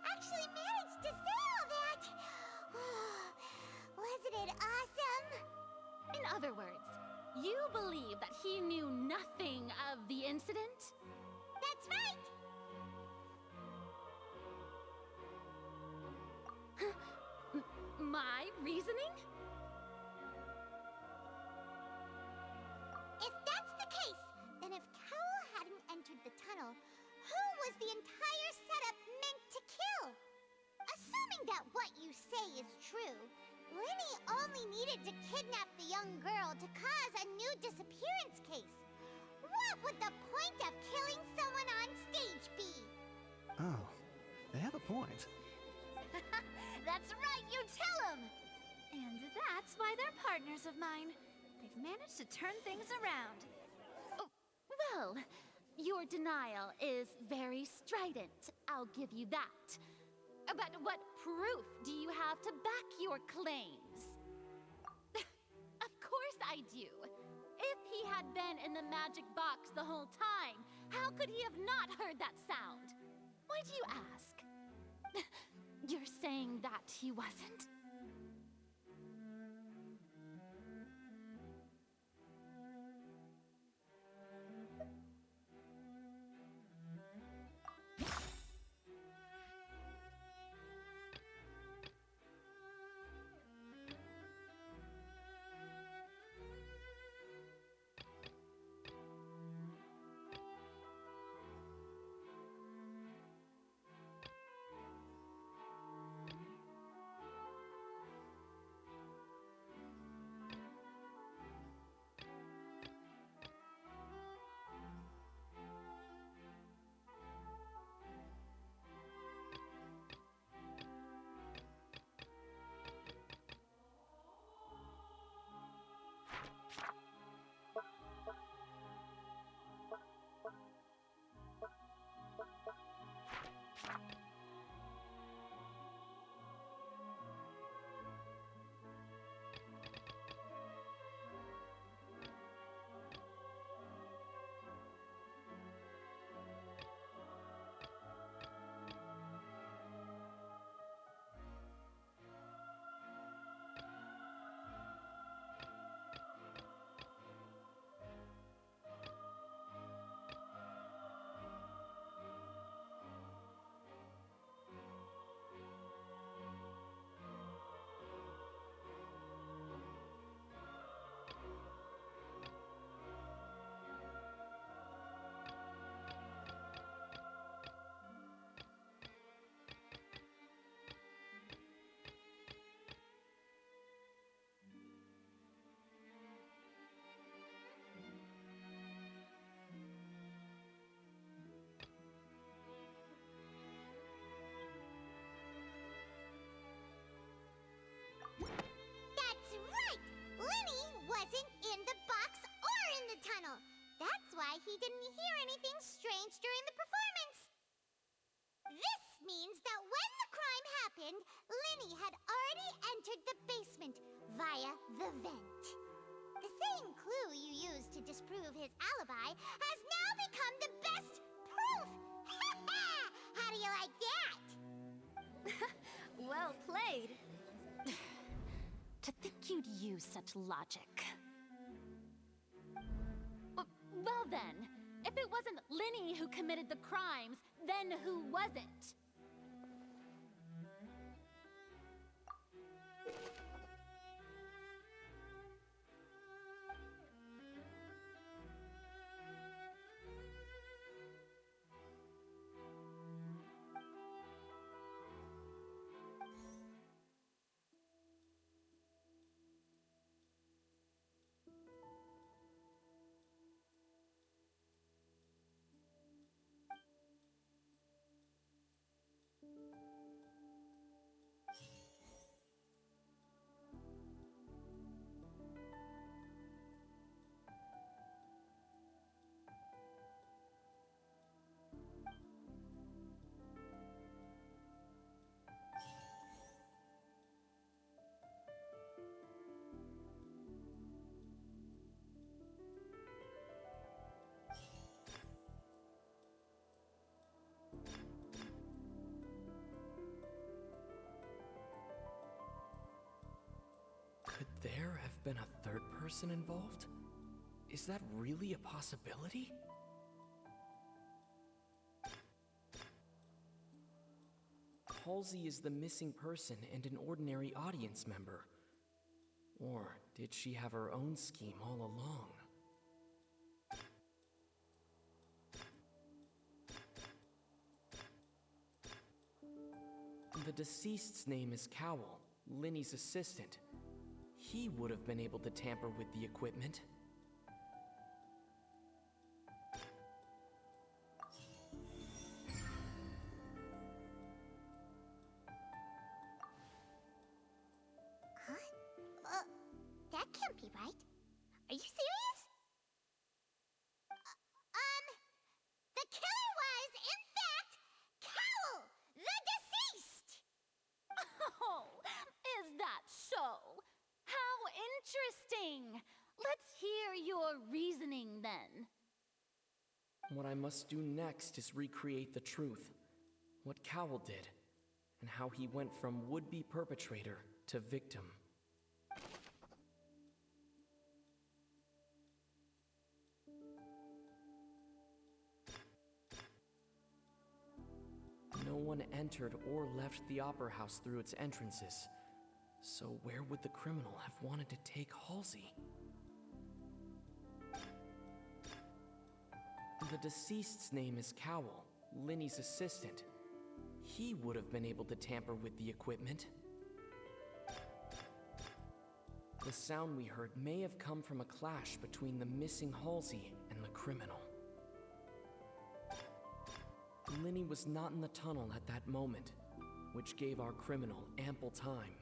actually managed to say all that! Wasn't it awesome? In other words, you believe that he knew nothing of the incident? That's right! My reasoning? If that's the case, then if Carol hadn't entered the tunnel, who was the entire setup meant to kill? Assuming that what you say is true, Linny only needed to kidnap the young girl to cause a new disappearance case. What would the point of killing someone on stage be? Oh, they have a point. That's right, you tell them! And that's why they're partners of mine. They've managed to turn things around. Oh, well, your denial is very strident, I'll give you that. But what proof do you have to back your claims? Of course I do. If he had been in the magic box the whole time, how could he have not heard that sound? Why do you ask? You're saying that he wasn't? That's right! Linny wasn't in the box or in the tunnel. That's why he didn't hear anything strange during the performance. This means that when the crime happened, Linny had already entered the basement via the vent. The same clue you used to disprove his alibi has now become the best proof! How do you like that? Well played. To think you'd use such logic. Well then, if it wasn't Linny who committed the crimes, then who was it? there have been a third person involved? Is that really a possibility? Halsey is the missing person and an ordinary audience member. Or did she have her own scheme all along? The deceased's name is Cowell, Linny's assistant. He would have been able to tamper with the equipment. Huh? That can't be right. Are you serious? The killer was, in fact, Cowell, the deceased! Oh, is that so? How interesting! Let's hear your reasoning then. What I must do next is recreate the truth. What Cowell did, and how he went from would-be perpetrator to victim. No one entered or left the Opera House through its entrances. So where would the criminal have wanted to take Halsey? The deceased's name is Cowell, Linny's assistant. He would have been able to tamper with the equipment. The sound we heard may have come from a clash between the missing Halsey and the criminal. Linny was not in the tunnel at that moment, which gave our criminal ample time.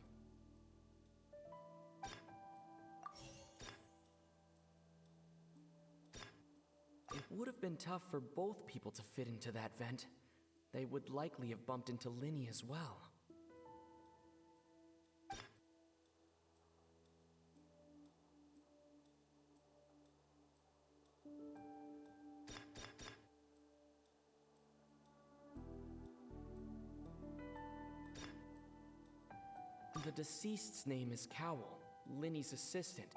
It would have been tough for both people to fit into that vent. They would likely have bumped into Linny as well. The deceased's name is Cowell, Linny's assistant.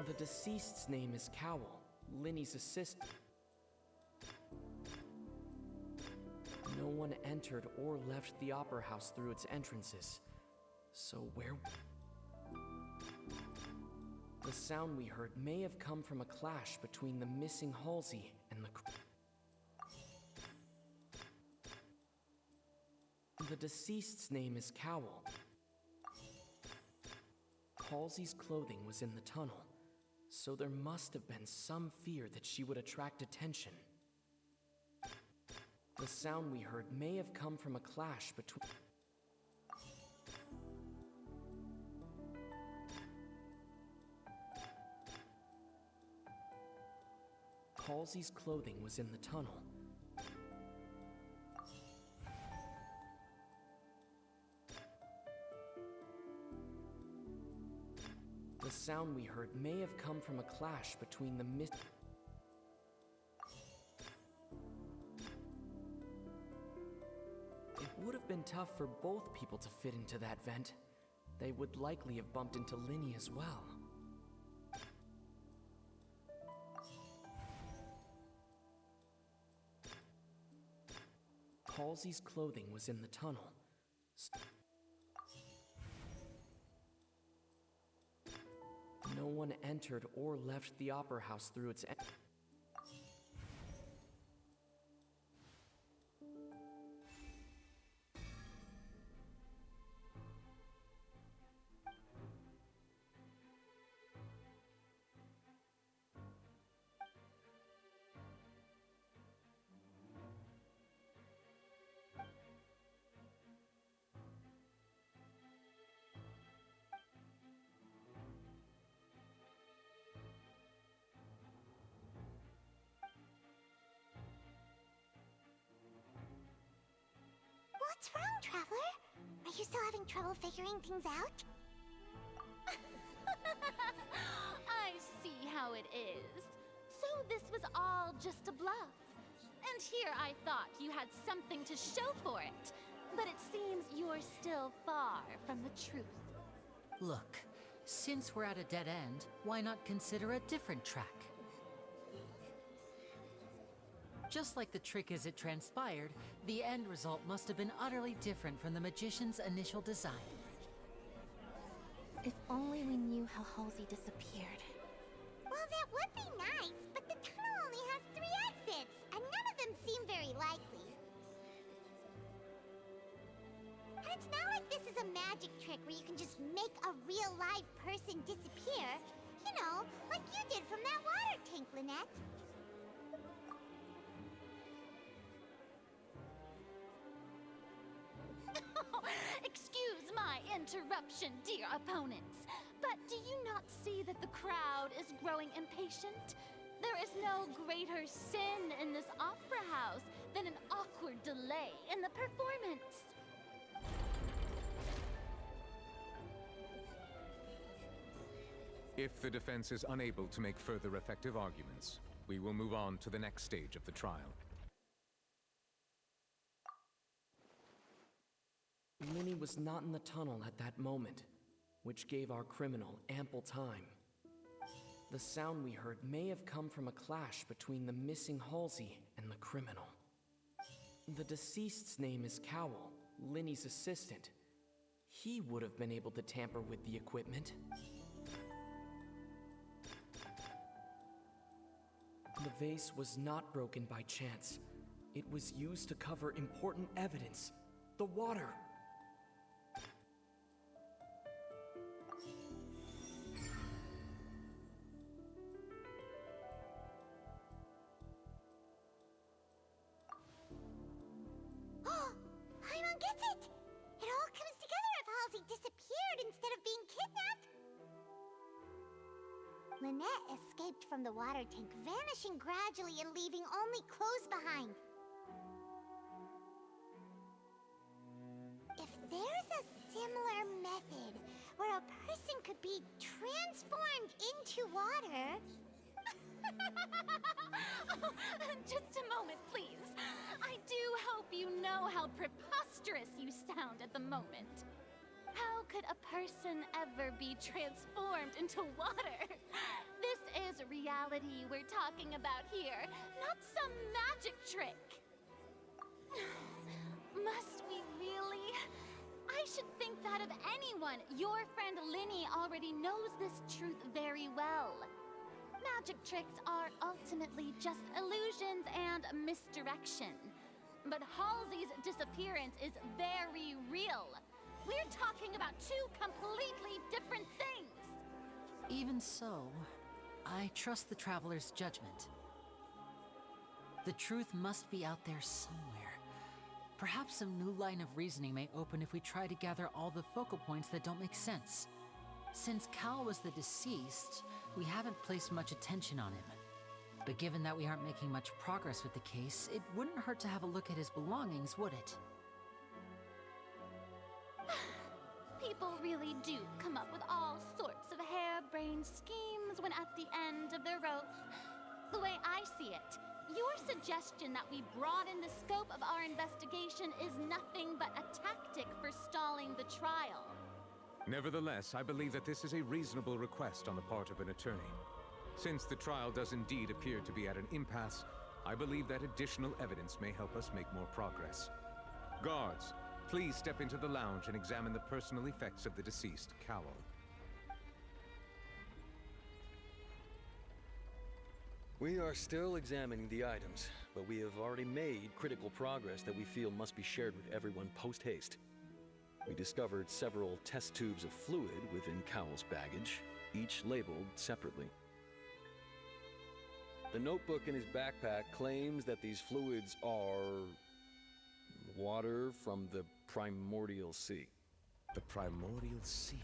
The deceased's name is Cowell, Linny's assistant. No one entered or left the Opera House through its entrances. So where... The sound we heard may have come from a clash between the missing Halsey and the deceased's name is Cowell. Halsey's clothing was in the tunnel, so there must have been some fear that she would attract attention. The sound we heard may have come from a clash between... Halsey's clothing was in the tunnel. The sound we heard may have come from a clash between the It would have been tough for both people to fit into that vent. They would likely have bumped into Linny as well. Halsey's clothing was in the tunnel. No one entered or left the Opera House through its What's wrong, Traveler? Are you still having trouble figuring things out? I see how it is. So this was all just a bluff. And here I thought you had something to show for it. But it seems you're still far from the truth. Look, since we're at a dead end, why not consider a different track? Just like the trick as it transpired, the end result must have been utterly different from the magician's initial design. If only we knew how Halsey disappeared. Well, that would be nice, but the tunnel only has 3 exits, and none of them seem very likely. And it's not like this is a magic trick where you can just make a real live person disappear. You know, like you did from that water tank, Lynette. Excuse my interruption, dear opponents, but do you not see that the crowd is growing impatient? There is no greater sin in this opera house than an awkward delay in the performance. If the defense is unable to make further effective arguments, we will move on to the next stage of the trial. Linny was not in the tunnel at that moment, which gave our criminal ample time. The sound we heard may have come from a clash between the missing Halsey and the criminal. The deceased's name is Cowell, Linny's assistant. He would have been able to tamper with the equipment. The vase was not broken by chance. It was used to cover important evidence. The water. Oh, Paimon gets it! It all comes together if Halsey disappeared instead of being kidnapped. Lynette escaped from the water tank, vanishing gradually and leaving only clothes behind. If there's a similar method where a person could be transformed into water... Oh, just a moment, please. I do hope you know how preposterous you sound at the moment. How could a person ever be transformed into water? This is reality we're talking about here, not some magic trick. Must we really? I should think that of anyone. Your friend Linny already knows this truth very well. Magic tricks are ultimately just illusions and misdirection. But Halsey's disappearance is very real. We're talking about 2 completely different things. Even so, I trust the Traveler's judgment. The truth must be out there somewhere. Perhaps some new line of reasoning may open if we try to gather all the focal points that don't make sense. Since Cal was the deceased, we haven't placed much attention on him. But given that we aren't making much progress with the case, it wouldn't hurt to have a look at his belongings, would it? People really do come up with all sorts of harebrained schemes when at the end of their rope. The way I see it, your suggestion that we broaden the scope of our investigation is nothing but a tactic for stalling the trial. Nevertheless, I believe that this is a reasonable request on the part of an attorney. Since the trial does indeed appear to be at an impasse, I believe that additional evidence may help us make more progress. Guards, please step into the lounge and examine the personal effects of the deceased, Cowell. We are still examining the items, but we have already made critical progress that we feel must be shared with everyone post-haste. We discovered several test tubes of fluid within Cowell's baggage, each labeled separately. The notebook in his backpack claims that these fluids are water from the primordial sea. The primordial sea?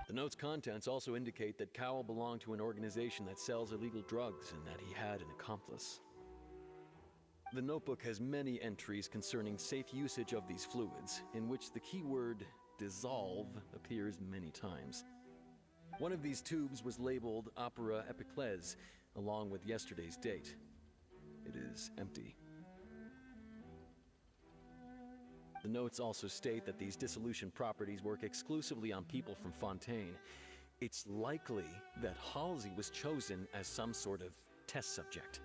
The note's contents also indicate that Cowell belonged to an organization that sells illegal drugs and that he had an accomplice. The notebook has many entries concerning safe usage of these fluids, in which the keyword dissolve appears many times. One of these tubes was labeled Opera Epiclese, along with yesterday's date. It is empty. The notes also state that these dissolution properties work exclusively on people from Fontaine. It's likely that Halsey was chosen as some sort of test subject.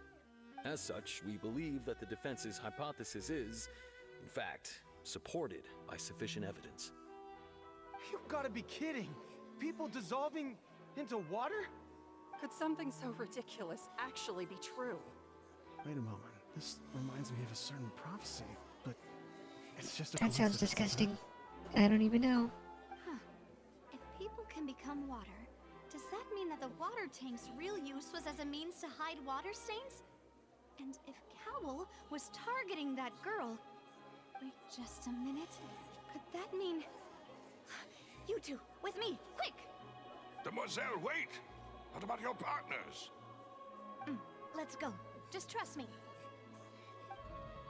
As such, we believe that the defense's hypothesis is, in fact, supported by sufficient evidence. You've got to be kidding! People dissolving into water? Could something so ridiculous actually be true? Wait a moment. This reminds me of a certain prophecy, but it's just a That sounds coincidence, disgusting. I don't even know. Huh. If people can become water, does that mean that the water tank's real use was as a means to hide water stains? And if Cowell was targeting that girl... Wait just a minute. Could that mean... You two, with me, quick! Demoiselle, wait! What about your partners? Let's go. Just trust me.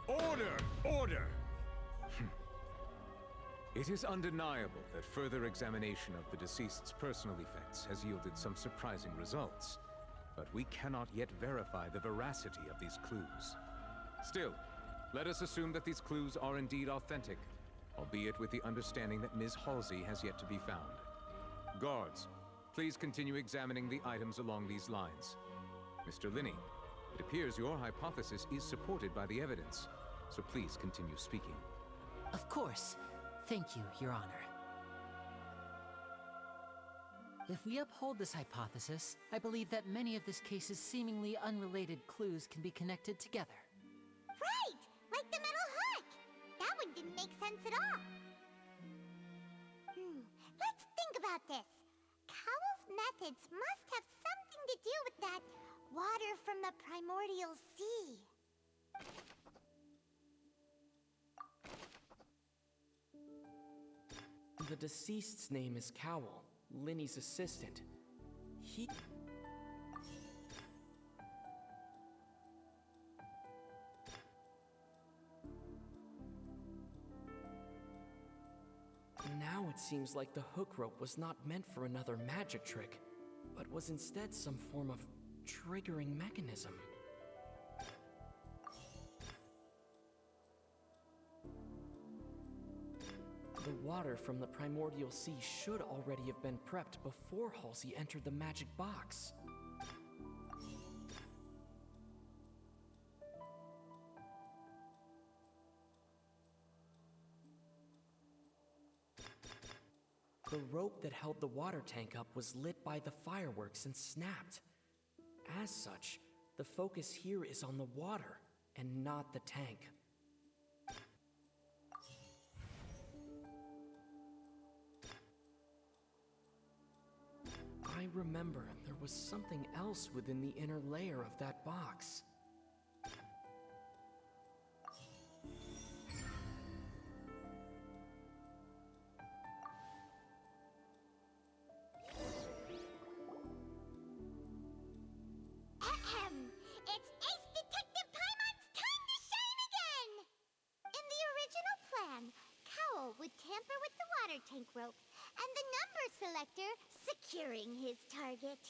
Order! Order! It is undeniable that further examination of the deceased's personal effects has yielded some surprising results, but we cannot yet verify the veracity of these clues. Still, let us assume that these clues are indeed authentic, albeit with the understanding that Ms. Halsey has yet to be found. Guards, please continue examining the items along these lines. Mr. Linney, it appears your hypothesis is supported by the evidence, so please continue speaking. Of course. Thank you, Your Honor. If we uphold this hypothesis, I believe that many of this case's seemingly unrelated clues can be connected together. Right! Like the metal hook! That one didn't make sense at all. Let's think about this. Cowell's methods must have something to do with that water from the primordial sea. The deceased's name is Cowell, Linny's assistant. He... Now it seems like the hook rope was not meant for another magic trick, but was instead some form of triggering mechanism. The water from the primordial sea should already have been prepped before Halsey entered the magic box. The rope that held the water tank up was lit by the fireworks and snapped. As such, the focus here is on the water and not the tank. I remember there was something else within the inner layer of that box. It's Ace Detective Paimon's time to shine again! In the original plan, Cowell would tamper with the water tank rope and the number selector securing his target.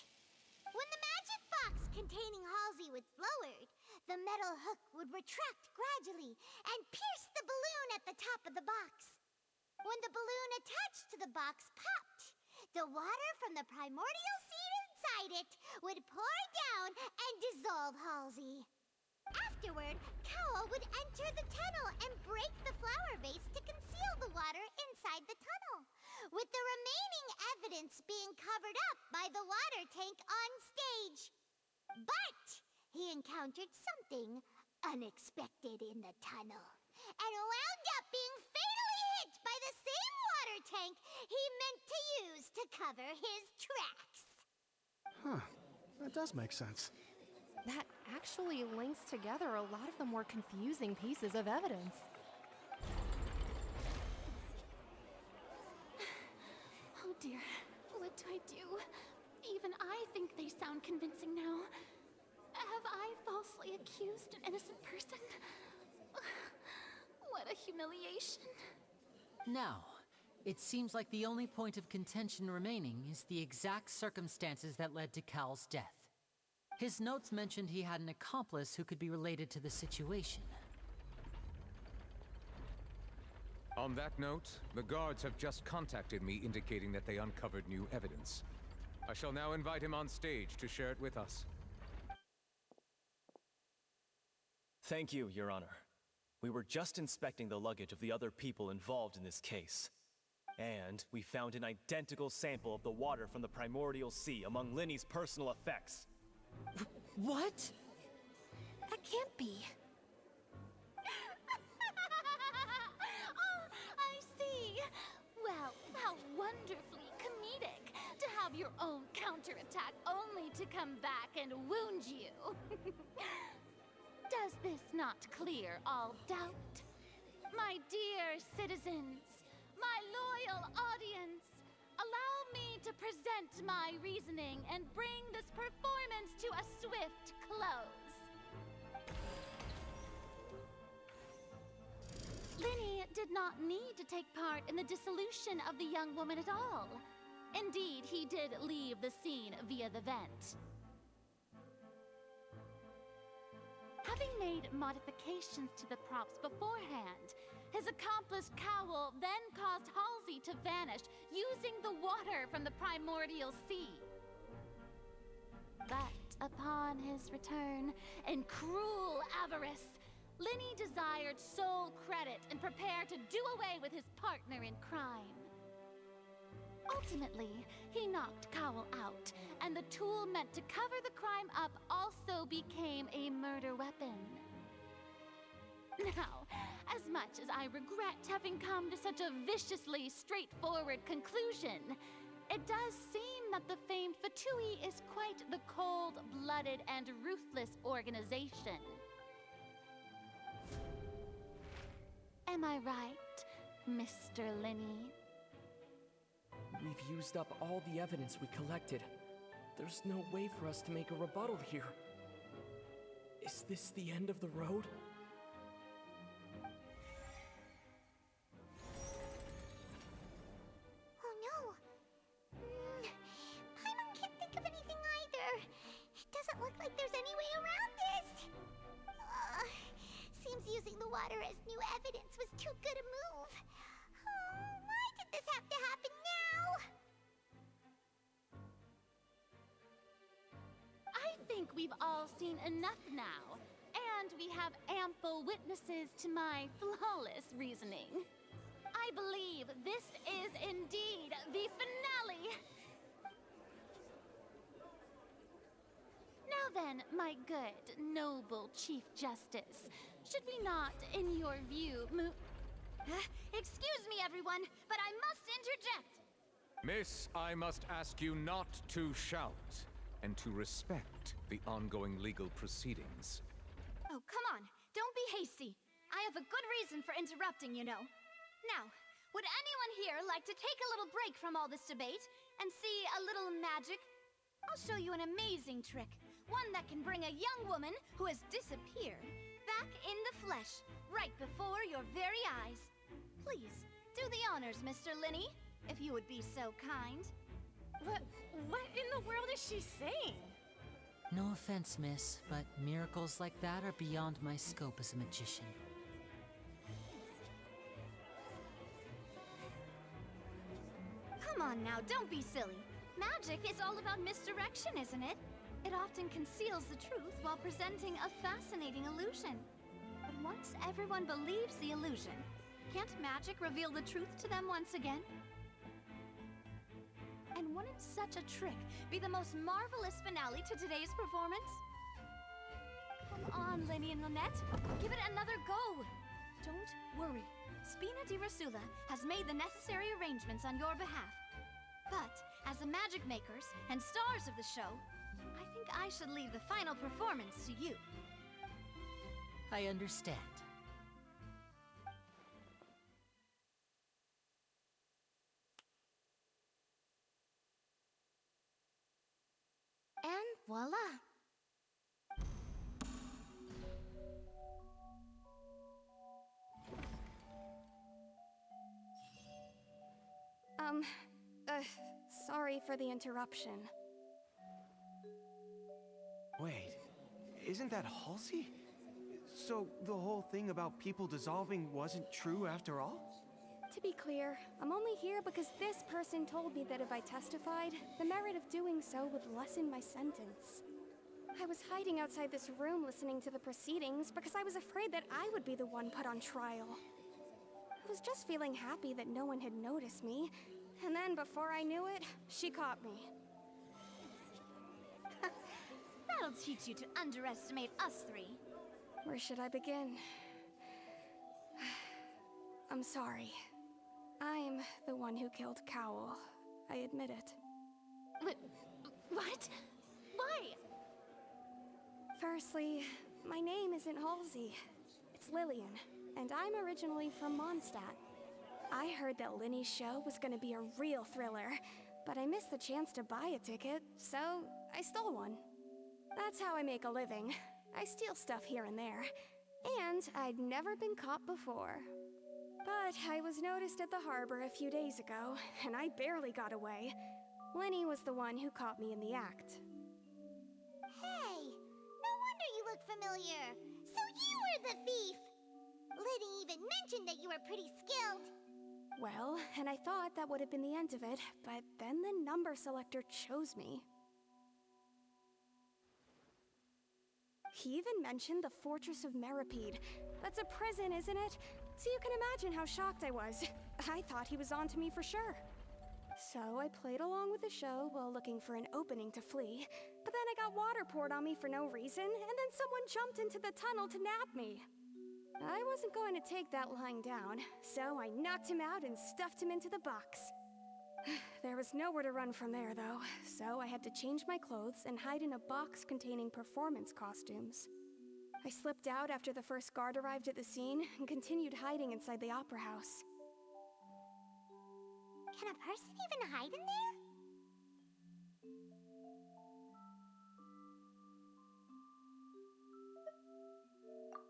When the magic box containing Halsey was lowered, the metal hook would retract gradually and pierce the balloon at the top of the box. When the balloon attached to the box popped, the water from the primordial seed inside it would pour down and dissolve Halsey. Afterward, Cowell would enter the tunnel and break the flower vase to conceal the water inside the tunnel, with the remaining evidence being covered up by the water tank on stage. But he encountered something unexpected in the tunnel, and wound up being fatally hit by the same water tank he meant to use to cover his tracks. Huh. That does make sense. That actually links together a lot of the more confusing pieces of evidence. Oh dear, what do I do? Even I think they sound convincing now. Have I falsely accused an innocent person? What a humiliation. Now, It seems like the only point of contention remaining is the exact circumstances that led to Cal's death. His notes mentioned he had an accomplice who could be related to the situation. On that note, the guards have just contacted me indicating that they uncovered new evidence. I shall now invite him on stage to share it with us. Thank you, Your Honor. We were just inspecting the luggage of the other people involved in this case. And we found an identical sample of the water from the primordial sea among Linny's personal effects. What? That can't be. Oh, I see. Well, how wonderfully comedic to have your own counterattack only to come back and wound you. Does this not clear all doubt? My dear citizens, my loyal audience, allow me to present my reasoning and bring this performance to a swift close. Linny did not need to take part in the dissolution of the young woman at all. Indeed, he did leave the scene via the vent. Having made modifications to the props beforehand, his accomplice Cowell then caused Halsey to vanish using the water from the primordial sea. But upon his return, in cruel avarice, Linny desired sole credit and prepared to do away with his partner in crime. Ultimately, he knocked Cowell out, and the tool meant to cover the crime up also became a murder weapon. Now, as much as I regret having come to such a viciously straightforward conclusion, it does seem that the famed Fatui is quite the cold-blooded and ruthless organization. Am I right, Mr. Linny? We've used up all the evidence we collected. There's no way for us to make a rebuttal here. Is this the end of the road? Oh no! Paimon can't think of anything either. It doesn't look like there's any way around this. Seems using the water as new evidence was too good a move. Why did this have to happen now? I think we've all seen enough now, and we have ample witnesses to my flawless reasoning. I believe this is indeed the finale. Now then, my good, noble Chief Justice, should we not, in your view, excuse me, everyone, but I must interject. Miss, I must ask you not to shout, and to respect the ongoing legal proceedings. Oh, come on. Don't be hasty. I have a good reason for interrupting, you know. Now, would anyone here like to take a little break from all this debate and see a little magic? I'll show you an amazing trick. One that can bring a young woman who has disappeared back in the flesh, right before your very eyes. Please, do the honors, Mr. Linny, if you would be so kind. What in the world is she saying? No offense, miss, but miracles like that are beyond my scope as a magician. Come on now, don't be silly. Magic is all about misdirection, isn't it? It often conceals the truth while presenting a fascinating illusion. But once everyone believes the illusion, can't magic reveal the truth to them once again? And wouldn't such a trick be the most marvelous finale to today's performance? Come on, Linny and Lynette. Give it another go. Don't worry. Spina di Rasula has made the necessary arrangements on your behalf. But, as the magic makers and stars of the show, I think I should leave the final performance to you. I understand. And voila! sorry for the interruption. Wait, isn't that Halsey? So the whole thing about people dissolving wasn't true after all? To be clear, I'm only here because this person told me that if I testified, the merit of doing so would lessen my sentence. I was hiding outside this room listening to the proceedings because I was afraid that I would be the one put on trial. I was just feeling happy that no one had noticed me, and then before I knew it, she caught me. That'll teach you to underestimate us three. Where should I begin? I'm sorry. I'm the one who killed Cowl. I admit it. What? Why? Firstly, my name isn't Halsey. It's Lillian, and I'm originally from Mondstadt. I heard that Linny's show was gonna be a real thriller, but I missed the chance to buy a ticket, so I stole one. That's how I make a living. I steal stuff here and there, and I'd never been caught before. But I was noticed at the harbor a few days ago, and I barely got away. Linny was the one who caught me in the act. Hey, no wonder you look familiar. So you were the thief! Liddy even mentioned that you were pretty skilled. Well, and I thought that would have been the end of it, but then the number selector chose me. He even mentioned the Fortress of Meripede. That's a prison, isn't it? So you can imagine how shocked I was. I thought he was onto me for sure. So I played along with the show while looking for an opening to flee, but then I got water poured on me for no reason, and then someone jumped into the tunnel to nab me. I wasn't going to take that lying down, so I knocked him out and stuffed him into the box. There was nowhere to run from there, though, so I had to change my clothes and hide in a box containing performance costumes. I slipped out after the first guard arrived at the scene and continued hiding inside the opera house. Can a person even hide in there?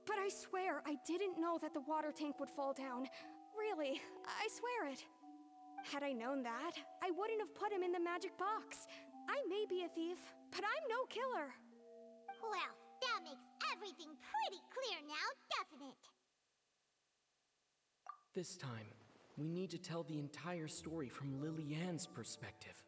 But I swear, I didn't know that the water tank would fall down. Really, I swear it. Had I known that, I wouldn't have put him in the magic box. I may be a thief, but I'm no killer. Well, that makes everything pretty clear now, doesn't it? This time, we need to tell the entire story from Lily-Ann's perspective.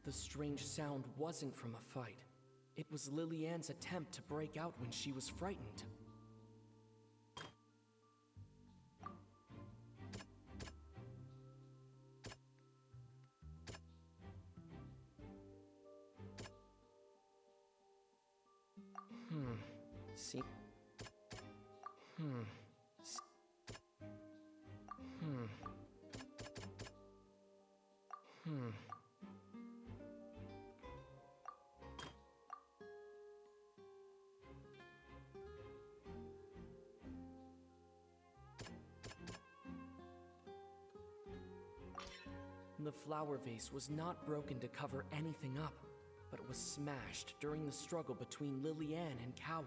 The strange sound wasn't from a fight. It was Lily-Ann's attempt to break out when she was frightened. See? The flower vase was not broken to cover anything up, but it was smashed during the struggle between Lily-Ann and Cowl.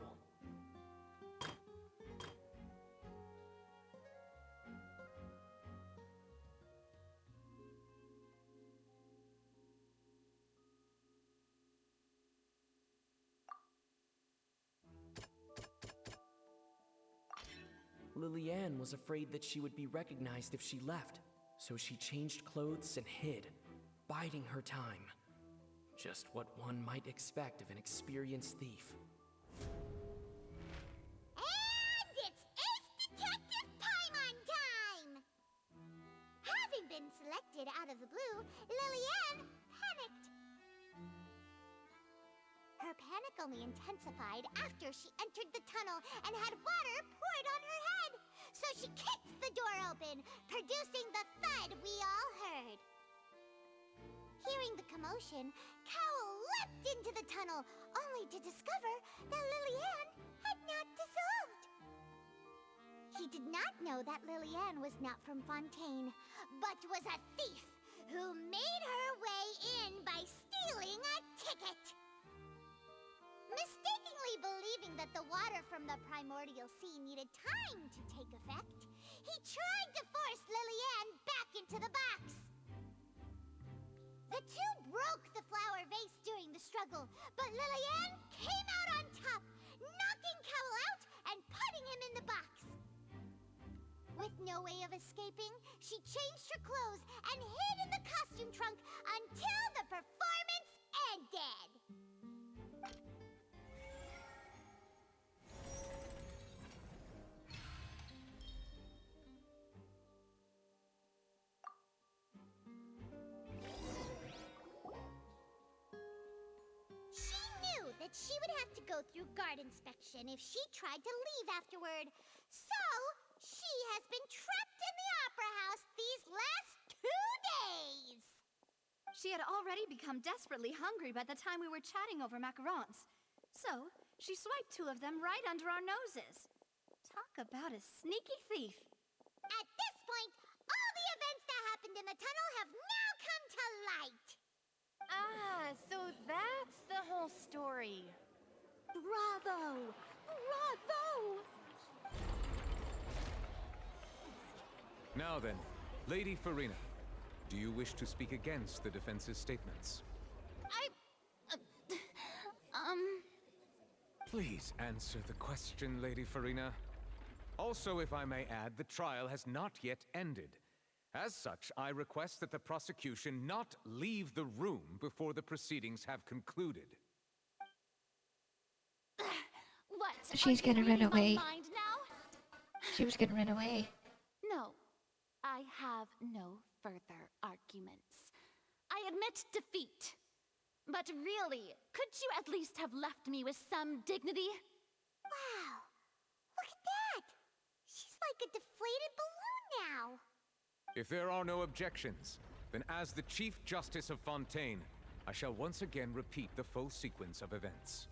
Lillian was afraid that she would be recognized if she left, so she changed clothes and hid, biding her time. Just what one might expect of an experienced thief. And it's Ace Detective Paimon time! Having been selected out of the blue, Lillian panicked. Her panic only intensified after she entered the tunnel and had water poured on her head. So she kicked the door open, producing the thud we all heard. Hearing the commotion, Cowell leapt into the tunnel, only to discover that Lillian had not dissolved. He did not know that Lillian was not from Fontaine, but was a thief who made her way in by stealing a ticket. Mistakenly believing that the water from the primordial sea needed time to take effect, he tried to force Lillian back into the box. The two broke the flower vase during the struggle, but Lillian came out on top, knocking Cowell out and putting him in the box. With no way of escaping, she changed her clothes and hid in the costume trunk until the performance ended. She knew that she would have to go through guard inspection if she tried to leave afterward. So, she has been trapped in the Opera House these last 2 days. She had already become desperately hungry by the time we were chatting over macarons. So, she swiped 2 of them right under our noses. Talk about a sneaky thief. At this point, all the events that happened in the tunnel have now come to light. Ah, so that's the whole story. Bravo! Bravo! Now then, Lady Farina, do you wish to speak against the defense's statements? Please answer the question, Lady Farina. Also, if I may add, the trial has not yet ended. As such, I request that the prosecution not leave the room before the proceedings have concluded. What? She's gonna run away. Mind now? She was gonna run away. No, I have no further arguments. I admit defeat. But really, could you at least have left me with some dignity? Wow, look at that! She's like a deflated balloon now. If there are no objections, then as the Chief Justice of Fontaine, I shall once again repeat the full sequence of events.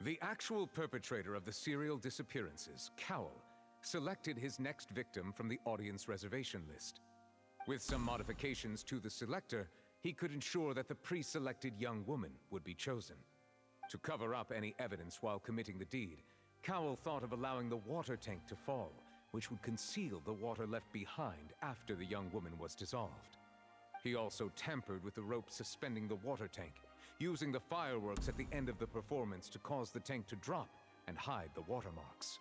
The actual perpetrator of the serial disappearances, Cowell, selected his next victim from the audience reservation list. With some modifications to the selector, he could ensure that the pre-selected young woman would be chosen. To cover up any evidence while committing the deed, Cowell thought of allowing the water tank to fall, which would conceal the water left behind after the young woman was dissolved. He also tampered with the rope suspending the water tank, using the fireworks at the end of the performance to cause the tank to drop and hide the watermarks.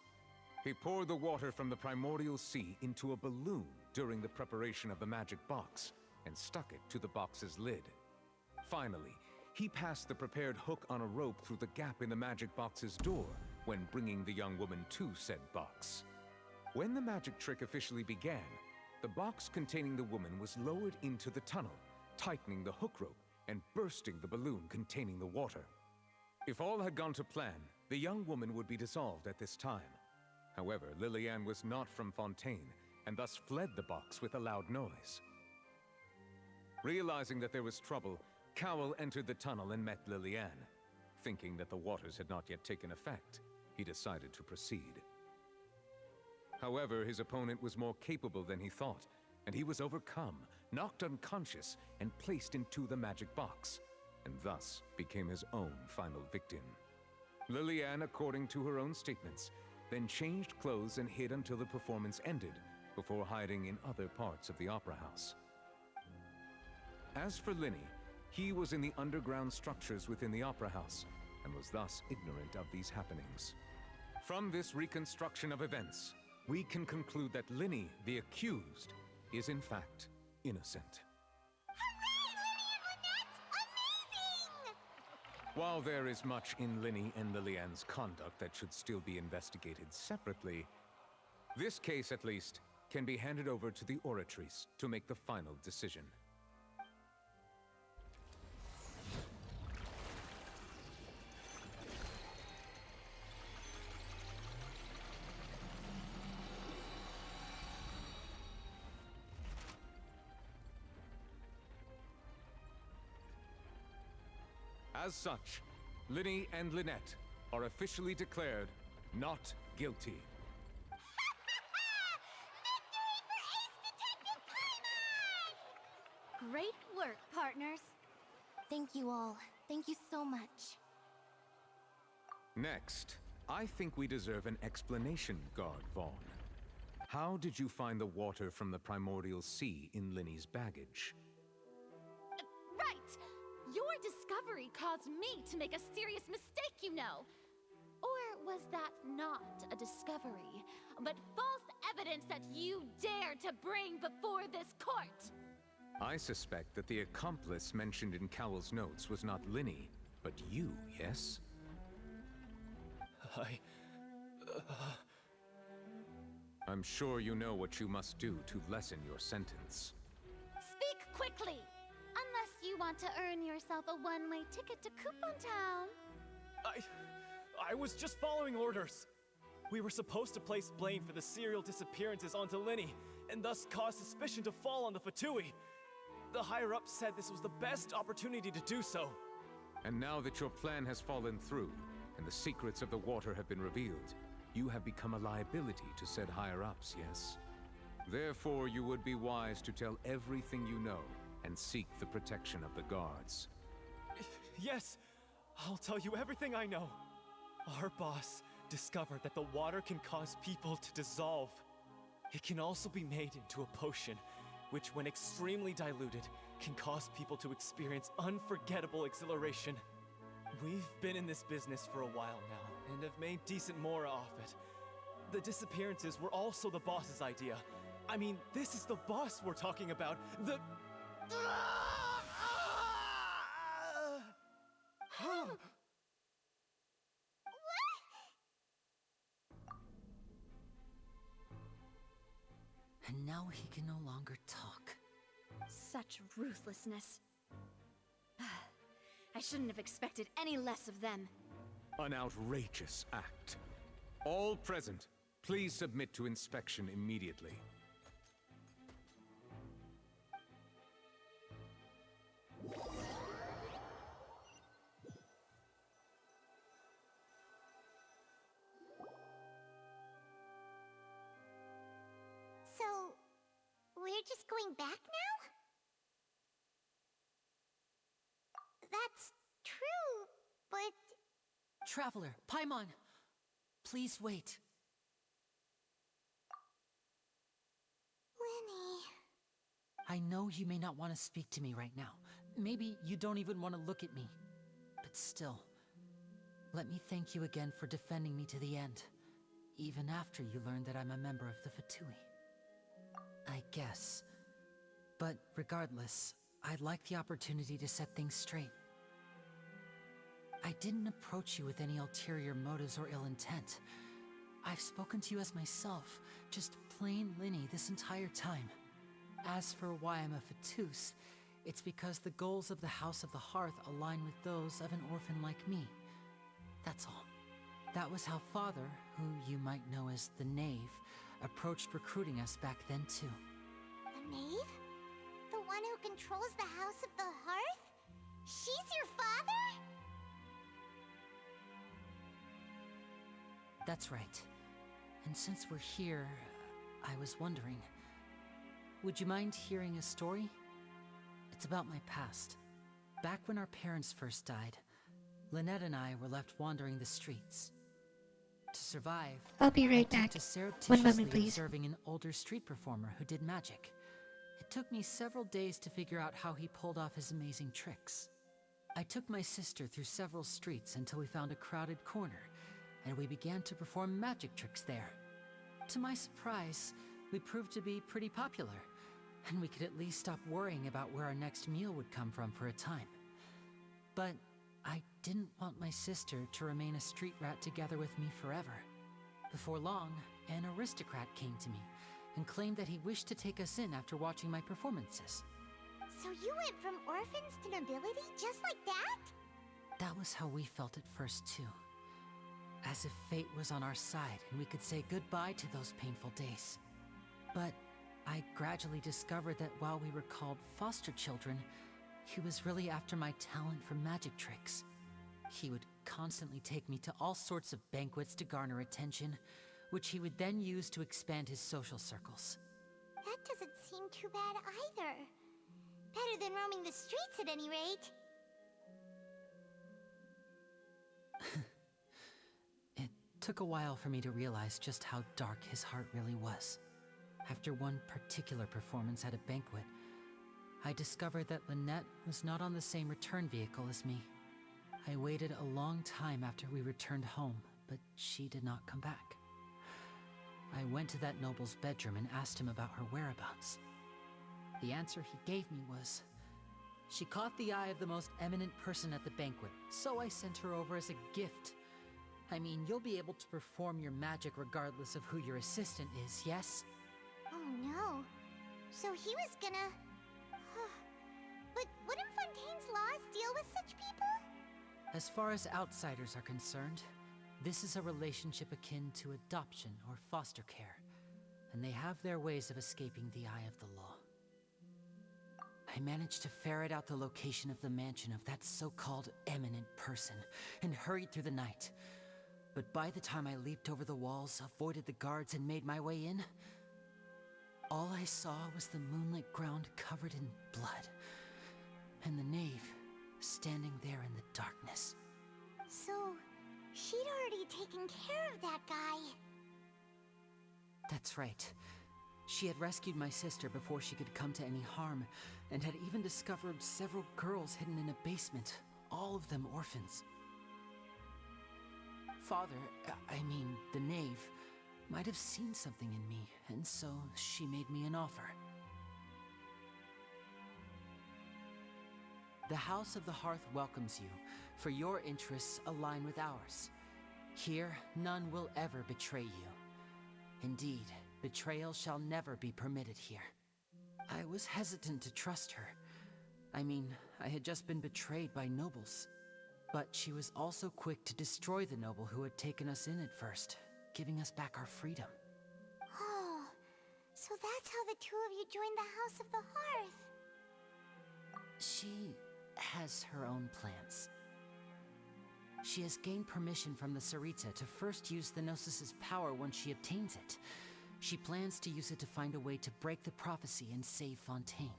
He poured the water from the primordial sea into a balloon during the preparation of the magic box and stuck it to the box's lid. Finally, he passed the prepared hook on a rope through the gap in the magic box's door when bringing the young woman to said box. When the magic trick officially began, the box containing the woman was lowered into the tunnel, tightening the hook rope and bursting the balloon containing the water. If all had gone to plan, the young woman would be dissolved at this time. However, Lillian was not from Fontaine, and thus fled the box with a loud noise. Realizing that there was trouble, Cowell entered the tunnel and met Lillian. Thinking that the waters had not yet taken effect, he decided to proceed. However, his opponent was more capable than he thought, and he was overcome, knocked unconscious, and placed into the magic box, and thus became his own final victim. Lillian, according to her own statements, then changed clothes and hid until the performance ended, before hiding in other parts of the opera house. As for Linny, he was in the underground structures within the opera house, and was thus ignorant of these happenings. From this reconstruction of events, we can conclude that Linny, the accused, is in fact innocent. While there is much in Linny and Lillian's conduct that should still be investigated separately, this case, at least, can be handed over to the Oratrice to make the final decision. As such, Linny and Lynette are officially declared not guilty. Great work, partners. Thank you all. Thank you so much. Next, I think we deserve an explanation, Guard Vaughn. How did you find the water from the primordial sea in Linny's baggage? Right! Your discovery caused me to make a serious mistake, you know. Or was that not a discovery, but false evidence that you dared to bring before this court? I suspect that the accomplice mentioned in Cowell's notes was not Linny, but you, yes? I'm sure you know what you must do to lessen your sentence. Speak quickly! Unless you want to earn yourself a one-way ticket to Coupon Town. I was just following orders. We were supposed to place blame for the serial disappearances onto Linny, and thus cause suspicion to fall on the Fatui. The higher-ups said this was the best opportunity to do so. And now that your plan has fallen through, and the secrets of the water have been revealed, you have become a liability to said higher-ups, yes? Therefore, you would be wise to tell everything you know, and seek the protection of the guards. Yes, I'll tell you everything I know. Our boss discovered that the water can cause people to dissolve. It can also be made into a potion, which when extremely diluted, can cause people to experience unforgettable exhilaration. We've been in this business for a while now, and have made decent mora off it. The disappearances were also the boss's idea. I mean, this is the boss we're talking about. The... And now he can no longer talk. Such ruthlessness. I shouldn't have expected any less of them. An outrageous act. All present, please submit to inspection immediately. So, we're just going back now? That's true, but... Traveler, Paimon! Please wait. Linny... I know you may not want to speak to me right now. Maybe you don't even want to look at me. But still, let me thank you again for defending me to the end. Even after you learned that I'm a member of the Fatui. I guess. But regardless, I'd like the opportunity to set things straight. I didn't approach you with any ulterior motives or ill intent. I've spoken to you as myself, just plain Linny this entire time. As for why I'm a Fatus, it's because the goals of the House of the Hearth align with those of an orphan like me. That's all. That was how Father, who you might know as the Knave, approached recruiting us back then too. The Knave? The one who controls the House of the Hearth? She's your father? That's right. And since we're here, I was wondering, would you mind hearing a story? It's about my past. Back when our parents first died, Lynette and I were left wandering the streets. To survive, I'll be right I took back. to 1 surreptitiously moment, please. observing an older street performer who did magic. It took me several days to figure out how he pulled off his amazing tricks. I took my sister through several streets until we found a crowded corner, and we began to perform magic tricks there. To my surprise, we proved to be pretty popular, and we could at least stop worrying about where our next meal would come from for a time. But I didn't want my sister to remain a street rat together with me forever. Before long, an aristocrat came to me and claimed that he wished to take us in after watching my performances. So you went from orphans to nobility just like that? That was how we felt at first, too. As if fate was on our side and we could say goodbye to those painful days. But I gradually discovered that while we were called foster children, he was really after my talent for magic tricks. He would constantly take me to all sorts of banquets to garner attention, which he would then use to expand his social circles. That doesn't seem too bad either. Better than roaming the streets at any rate. It took a while for me to realize just how dark his heart really was. After one particular performance at a banquet, I discovered that Lynette was not on the same return vehicle as me. I waited a long time after we returned home, but she did not come back. I went to that noble's bedroom and asked him about her whereabouts. The answer he gave me was, she caught the eye of the most eminent person at the banquet, so I sent her over as a gift. I mean, you'll be able to perform your magic regardless of who your assistant is, yes? Oh no. So he was gonna... But wouldn't Fontaine's laws deal with such people? As far as outsiders are concerned, this is a relationship akin to adoption or foster care, and they have their ways of escaping the eye of the law. I managed to ferret out the location of the mansion of that so-called eminent person and hurried through the night. But by the time I leaped over the walls, avoided the guards, and made my way in, all I saw was the moonlit ground covered in blood, and the knave standing there in the darkness. So, she'd already taken care of that guy. That's right. She had rescued my sister before she could come to any harm, and had even discovered several girls hidden in a basement, all of them orphans. Father, I mean, the knave, might have seen something in me, and so she made me an offer. The House of the Hearth welcomes you, for your interests align with ours. Here, none will ever betray you. Indeed, betrayal shall never be permitted here. I was hesitant to trust her. I mean, I had just been betrayed by nobles. But she was also quick to destroy the noble who had taken us in at first, giving us back our freedom. Oh, so that's how the two of you joined the House of the Hearth. She has her own plans. She has gained permission from the Tsaritsa to first use the Gnosis' power once she obtains it. She plans to use it to find a way to break the prophecy and save Fontaine.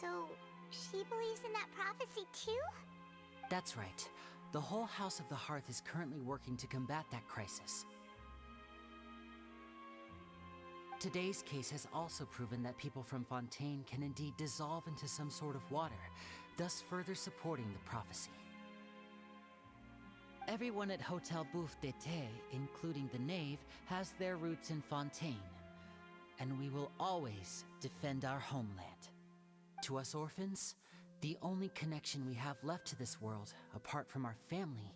So, she believes in that prophecy too? That's right. The whole House of the Hearth is currently working to combat that crisis. Today's case has also proven that people from Fontaine can indeed dissolve into some sort of water, thus further supporting the prophecy. Everyone at Hotel Bouffe d'été, including the knave, has their roots in Fontaine, and we will always defend our homeland. To us orphans, the only connection we have left to this world, apart from our family,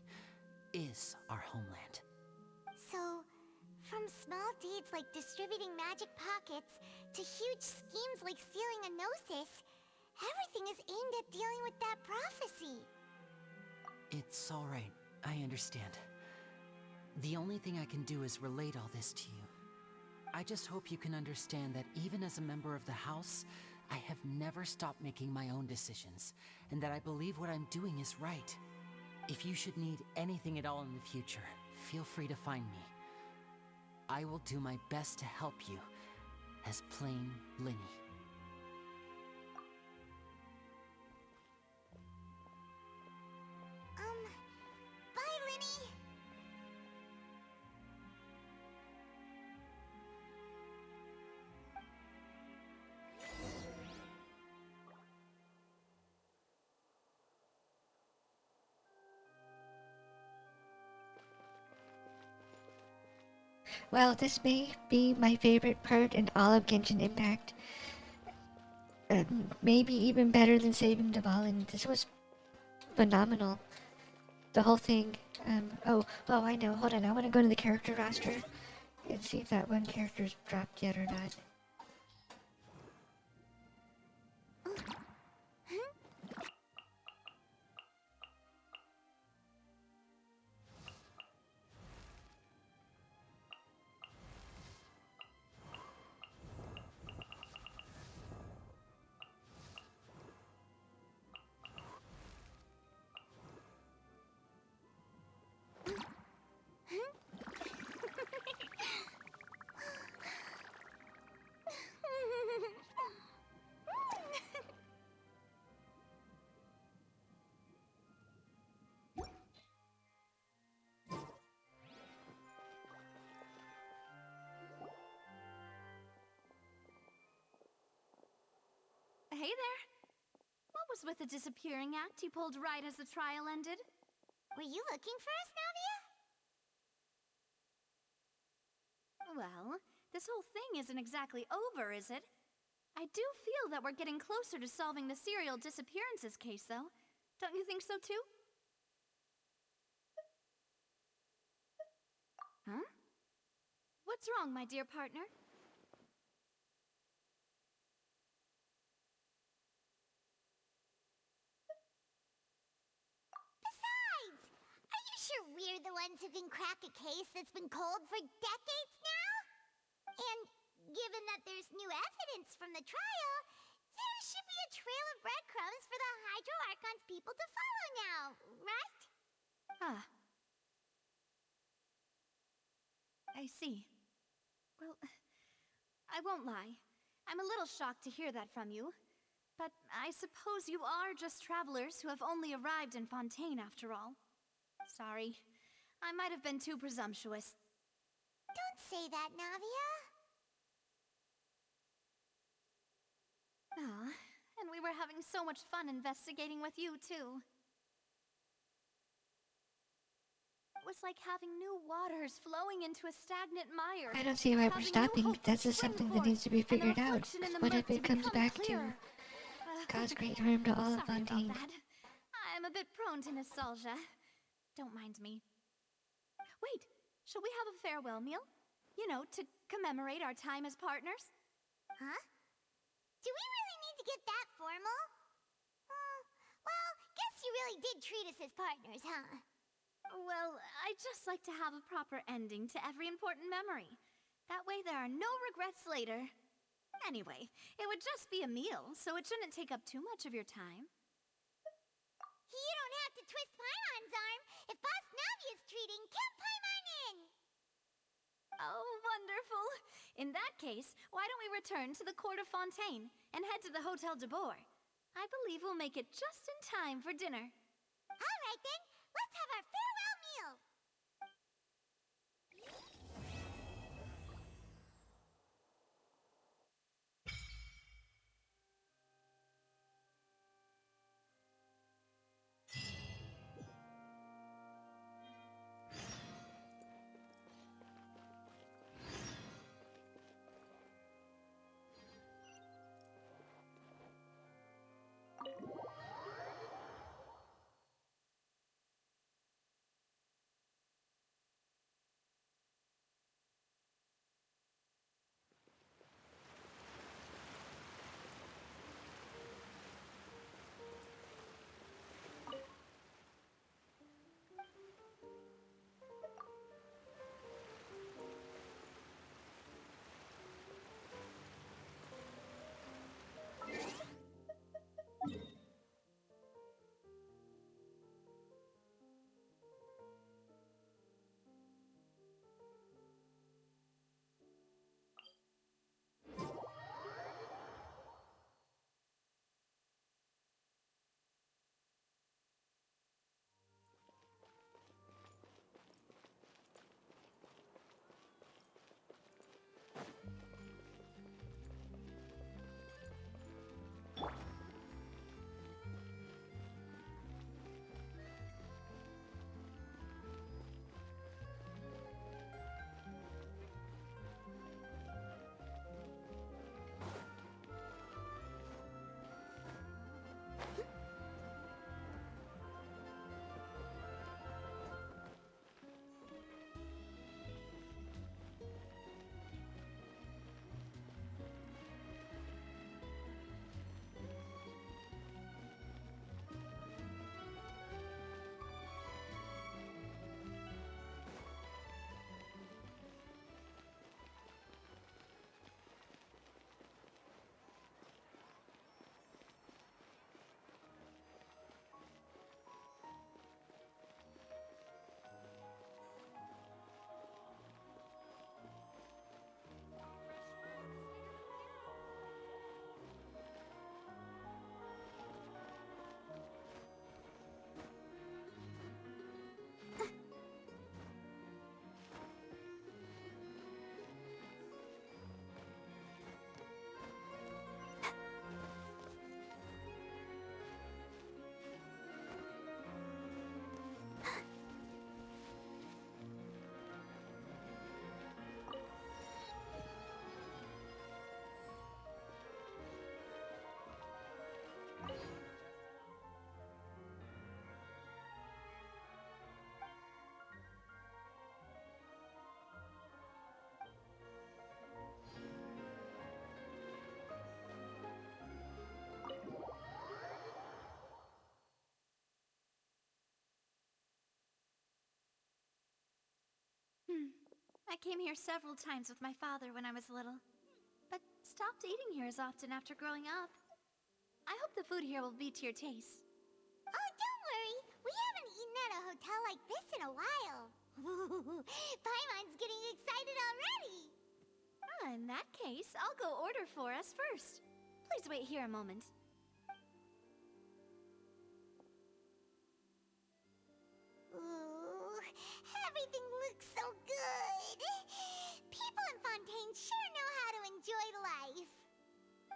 is our homeland. So, from small deeds like distributing magic pockets to huge schemes like stealing a Gnosis, everything is aimed at dealing with that prophecy. It's all right. I understand. The only thing I can do is relate all this to you. I just hope you can understand that even as a member of the House, I have never stopped making my own decisions, and that I believe what I'm doing is right. If you should need anything at all in the future, feel free to find me. I will do my best to help you, as plain Linny. Bye, Linny! Well, this may be my favorite part in all of Genshin Impact. Maybe even better than saving Dvalin. This was phenomenal. The whole thing. Oh, I know. Hold on. I want to go to the character roster and see if that one character's dropped yet or not. Hey there. What was with the disappearing act you pulled right as the trial ended? Were you looking for us, Navia? Well, this whole thing isn't exactly over, is it? I do feel that we're getting closer to solving the serial disappearances case, though. Don't you think so, too? Huh? What's wrong, my dear partner? Besides, are you sure we're the ones who can crack a case that's been cold for decades now? And given that there's new evidence from the trial, there should be a trail of breadcrumbs for the Hydro Archon's people to follow now, right? Ah. I see. Well, I won't lie. I'm a little shocked to hear that from you. But I suppose you are just travelers who have only arrived in Fontaine after all. Sorry. I might have been too presumptuous. Don't say that, Navia. Ah, and we were having so much fun investigating with you, too. It was like having new waters flowing into a stagnant mire. I don't see why we're stopping. That's just something that needs to be figured out. What if it comes back to cause great harm to all of Fontaine? I'm a bit prone to nostalgia. Don't mind me. Wait, shall we have a farewell meal? You know, to commemorate our time as partners? Huh? Do we really need to get that formal? Well, guess you really did treat us as partners, huh? Well, I'd just like to have a proper ending to every important memory. That way there are no regrets later. Anyway, it would just be a meal, so it shouldn't take up too much of your time. You don't have to twist Paimon's arm if Boss Navia's treating Camp Paimon in! Oh, wonderful! In that case, why don't we return to the Court of Fontaine and head to the Hotel de Boer? I believe we'll make it just in time for dinner. All right then, let's have our farewell meal! I came here several times with my father when I was little, but stopped eating here as often after growing up. I hope the food here will be to your taste. Oh, don't worry. We haven't eaten at a hotel like this in a while. Paimon's getting excited already. In that case, I'll go order for us first. Please wait here a moment. Ooh, everything looks so good. People in Fontaine sure know how to enjoy life.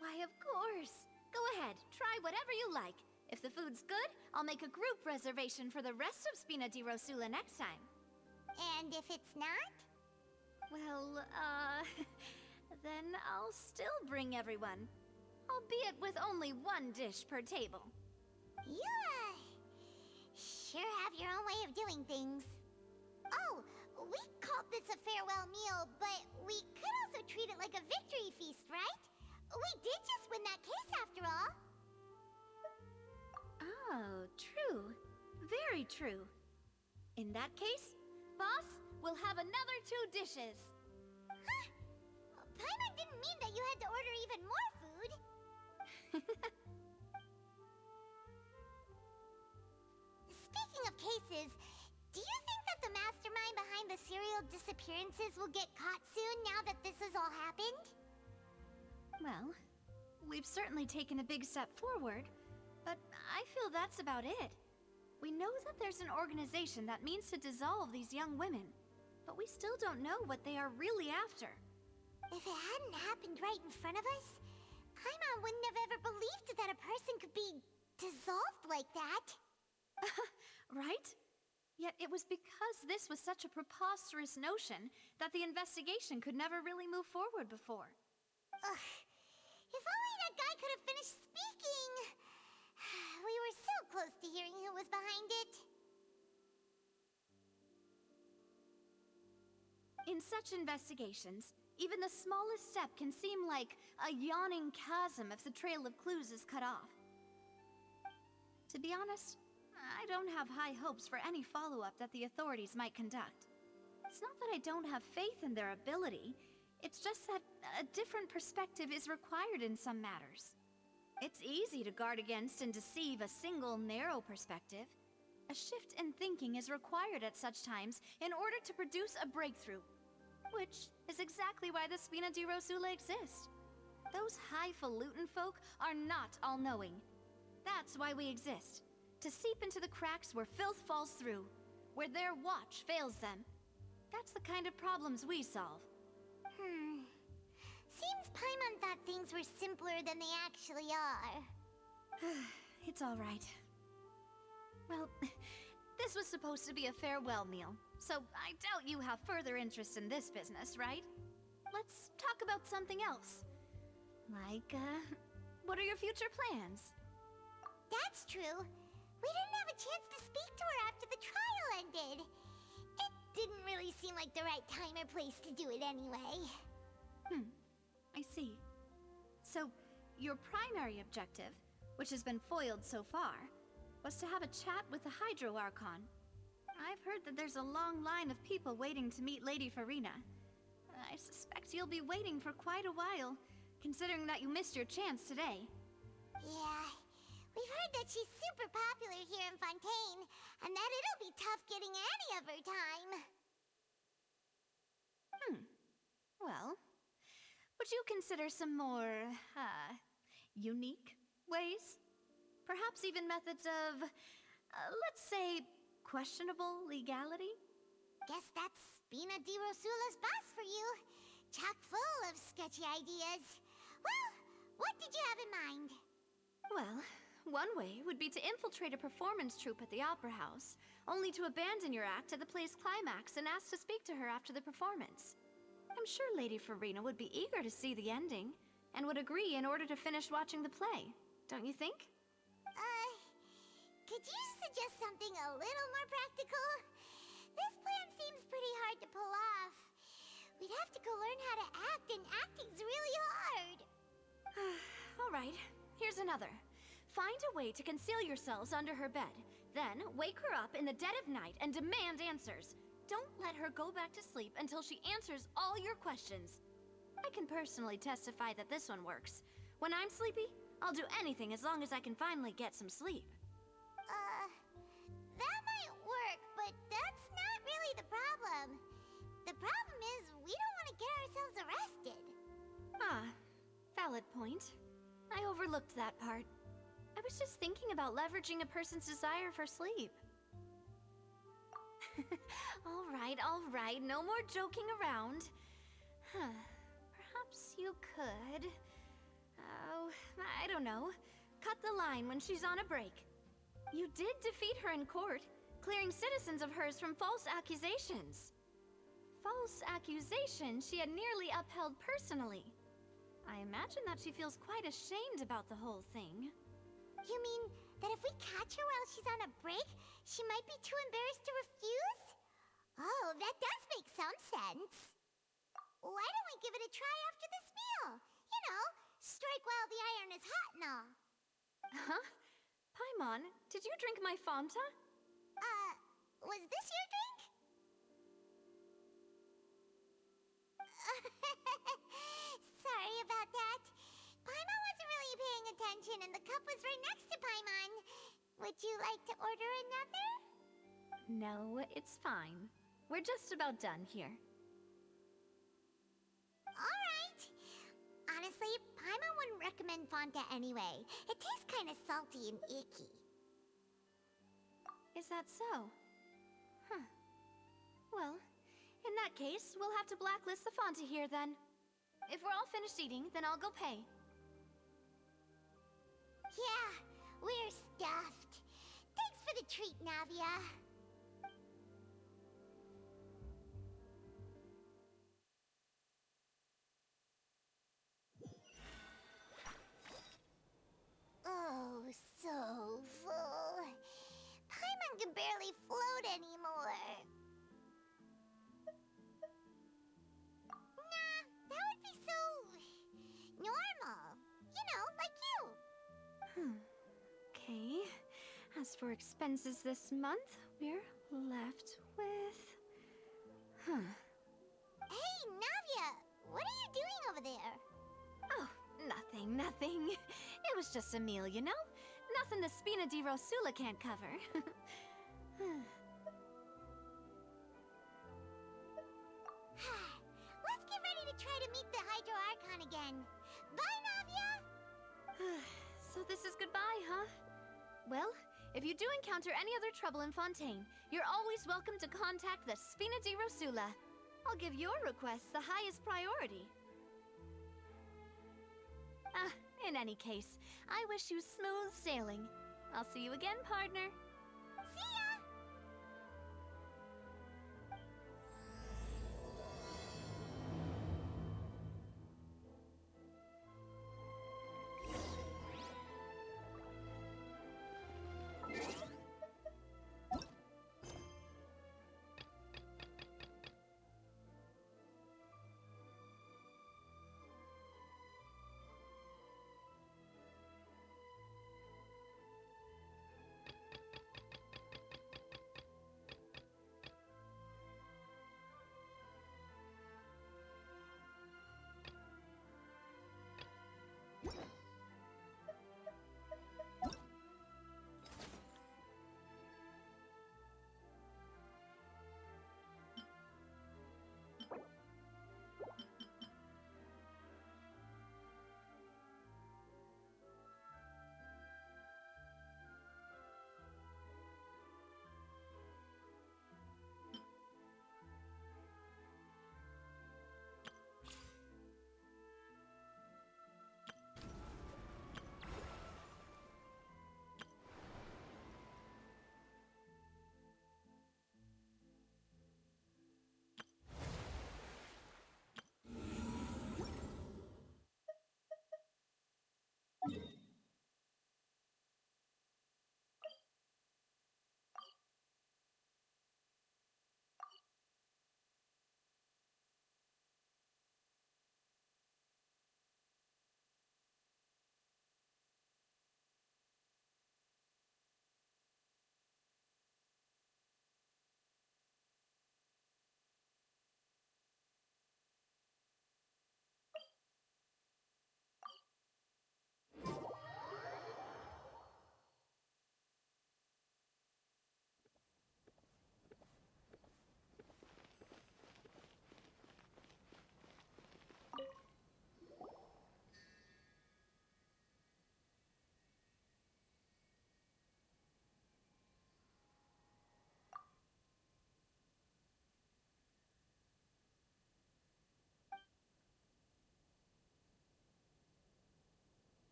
Why, of course. Go ahead, try whatever you like. If the food's good, I'll make a group reservation for the rest of Spina di Rosula next time. And if it's not? Well, then I'll still bring everyone. Albeit with only one dish per table. You, sure have your own way of doing things. Oh, we called this a farewell meal, but we could also treat it like a victory feast, right? We did just win that case after all. Oh, true. Very true. In that case, boss, we'll have another 2 dishes. Huh? Paimon didn't mean that you had to order even more food. Speaking of cases, do you think that the mastermind behind the serial disappearances will get caught soon now that this has all happened? Well, we've certainly taken a big step forward, but I feel that's about it. We know that there's an organization that means to dissolve these young women, but we still don't know what they are really after. If it hadn't happened right in front of us, Paimon wouldn't have ever believed that a person could be dissolved like that. Right? Yet it was because this was such a preposterous notion that the investigation could never really move forward before. Ugh. If only that guy could have finished speaking! We were so close to hearing who was behind it. In such investigations, even the smallest step can seem like a yawning chasm if the trail of clues is cut off. To be honest, I don't have high hopes for any follow-up that the authorities might conduct. It's not that I don't have faith in their ability, it's just that a different perspective is required in some matters. It's easy to guard against and deceive a single narrow perspective. A shift in thinking is required at such times in order to produce a breakthrough, which is exactly why the Spina di Rosula exist. Those highfalutin folk are not all-knowing. That's why we exist, to seep into the cracks where filth falls through, where their watch fails them. That's the kind of problems we solve. Seems Paimon thought things were simpler than they actually are. It's all right. Well, this was supposed to be a farewell meal, so I doubt you have further interest in this business, right? Let's talk about something else. Like, what are your future plans? That's true. We didn't have a chance to speak to her after the trial ended. It didn't really seem like the right time or place to do it anyway. I see. So, your primary objective, which has been foiled so far, was to have a chat with the Hydro Archon. I've heard that there's a long line of people waiting to meet Lady Farina. I suspect you'll be waiting for quite a while, considering that you missed your chance today. Yeah, we've heard that she's super popular here in Fontaine, and that it'll be tough getting any of her time. Well, would you consider some more, unique ways? Perhaps even methods of, let's say, questionable legality? Guess that's Spina di Rosula's boss for you. Chock full of sketchy ideas. Well, what did you have in mind? Well, one way would be to infiltrate a performance troupe at the Opera House, only to abandon your act at the play's climax and ask to speak to her after the performance. I'm sure Lady Farina would be eager to see the ending, and would agree in order to finish watching the play, don't you think? Could you suggest something a little more practical? This plan seems pretty hard to pull off. We'd have to go learn how to act, and acting's really hard. Alright, here's another. Find a way to conceal yourselves under her bed, then wake her up in the dead of night and demand answers. don't let her go back to sleep until she answers all your questions. I can personally testify that this one works. When I'm sleepy, I'll do anything as long as I can finally get some sleep. That might work, but that's not really the problem. The problem is we don't want to get ourselves arrested. Ah, valid point. I overlooked that part. I was just thinking about leveraging a person's desire for sleep. All right, no more joking around. Huh. Perhaps you could... Oh, I don't know. Cut the line when she's on a break. You did defeat her in court, clearing citizens of hers from false accusations. False accusations she had nearly upheld personally. I imagine that she feels quite ashamed about the whole thing. You mean that if we catch her while she's on a break, she might be too embarrassed to refuse? Oh, that does make some sense. Why don't we give it a try after this meal? You know, strike while the iron is hot and all. Huh? Paimon, did you drink my Fanta? Was this your drink? Sorry about that. Paimon wasn't really paying attention and the cup was right next to Paimon. Would you like to order another? No, it's fine. We're just about done here. Alright. Honestly, Paimon wouldn't recommend Fanta anyway. It tastes kind of salty and icky. Is that so? Huh. Well, in that case, we'll have to blacklist the Fanta here then. If we're all finished eating, then I'll go pay. Yeah, we're stuffed. Thanks for the treat, Navia. Oh, so full. Paimon can barely float anymore. Nah, that would be so... normal. You know, like you. Okay. As for expenses this month, we're left with... Hey, Navia! What are you doing over there? Oh, nothing. It was just a meal, you know? Nothing the Spina di Rosula can't cover. Let's get ready to try to meet the Hydro Archon again. Bye, Navia! So this is goodbye, huh? Well, if you do encounter any other trouble in Fontaine, you're always welcome to contact the Spina di Rosula. I'll give your request the highest priority. In any case, I wish you smooth sailing. I'll see you again, partner. See ya!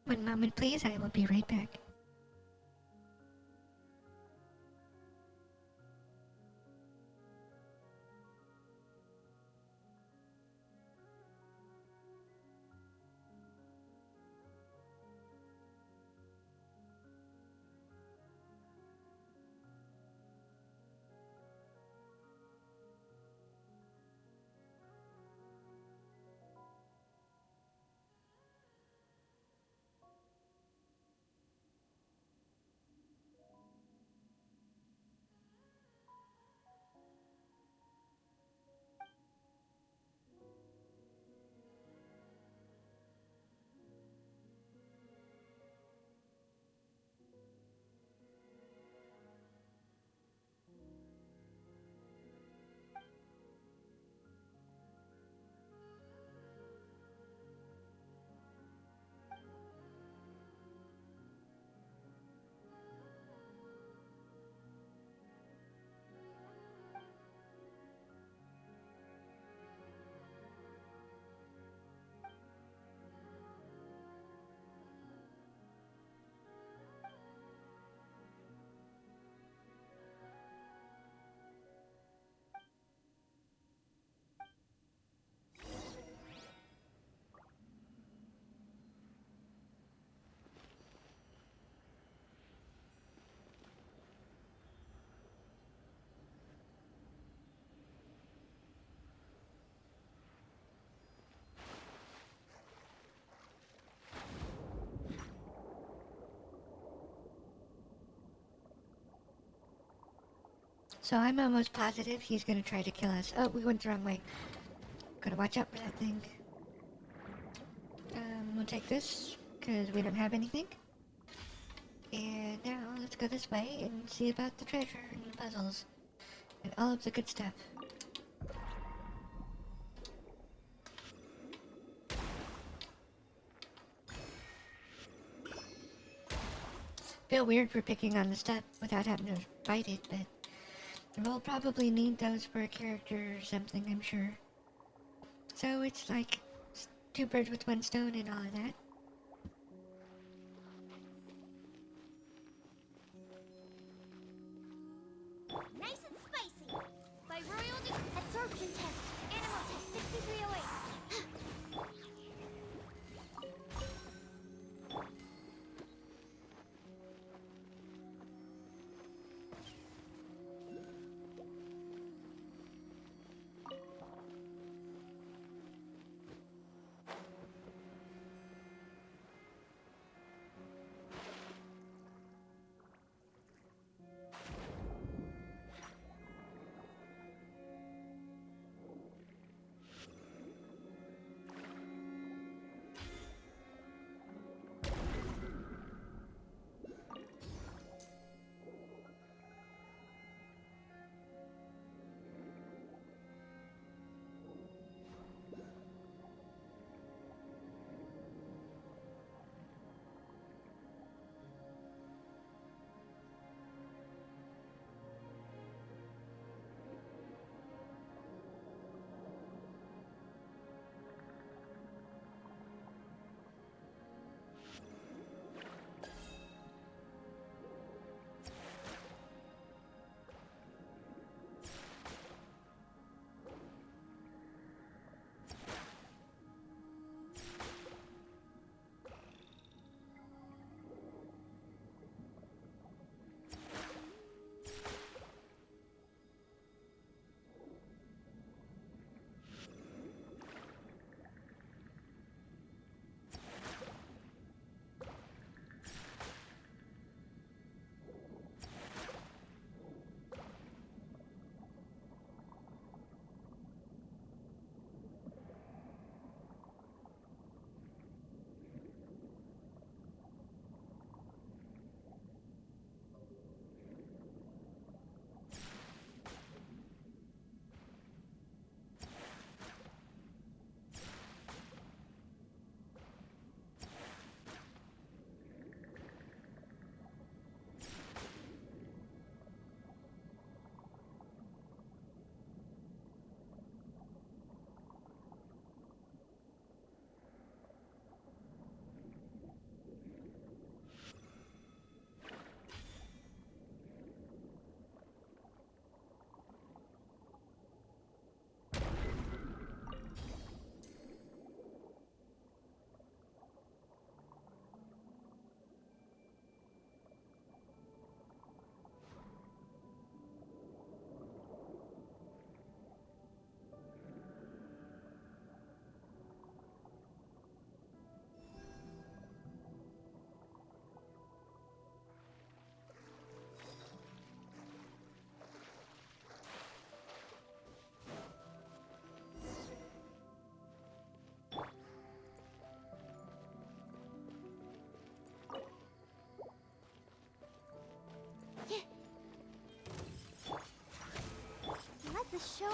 One moment, please. I will be right back. So I'm almost positive he's gonna try to kill us. Oh, we went the wrong way. Gotta watch out for that thing. We'll take this, because we don't have anything. And now let's go this way and see about the treasure and the puzzles. And all of the good stuff. Feel weird for picking on the stuff without having to fight it, but we'll probably need those for a character or something, I'm sure. So it's like two birds with one stone and all of that. Nice and spicy. By royal absorption test. Animal test 6308.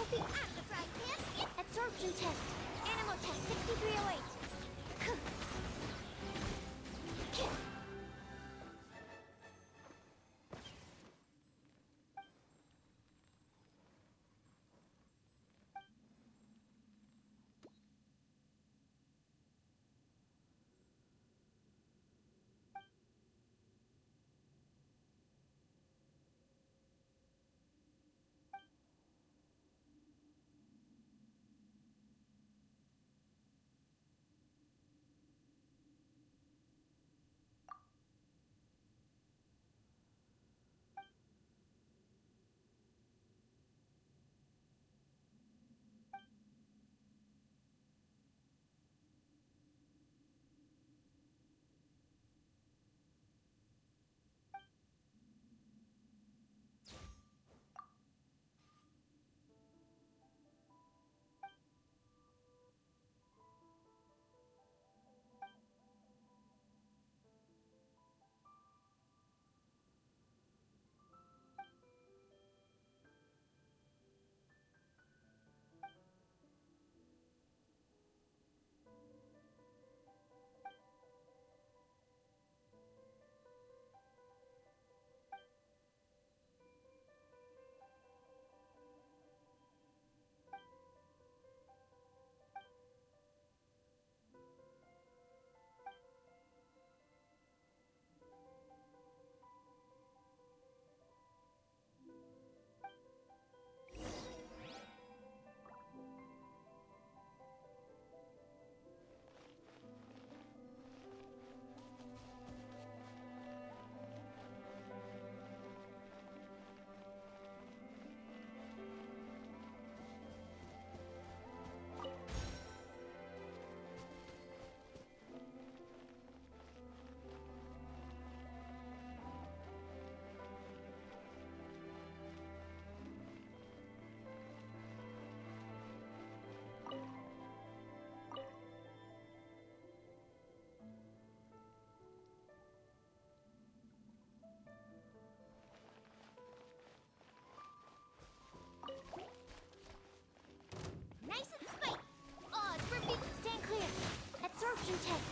I'll be at the fry pan. Absorption test. Animal test 6308. Nice and spiked. Odds for me. Stand clear. Absorption test.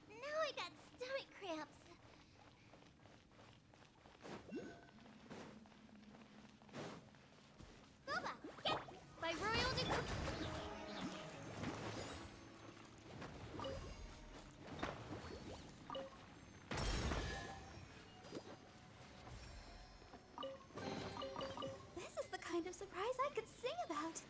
Now I got stomach cramps. Boba, get by royal decree. This is the kind of surprise I could sing about.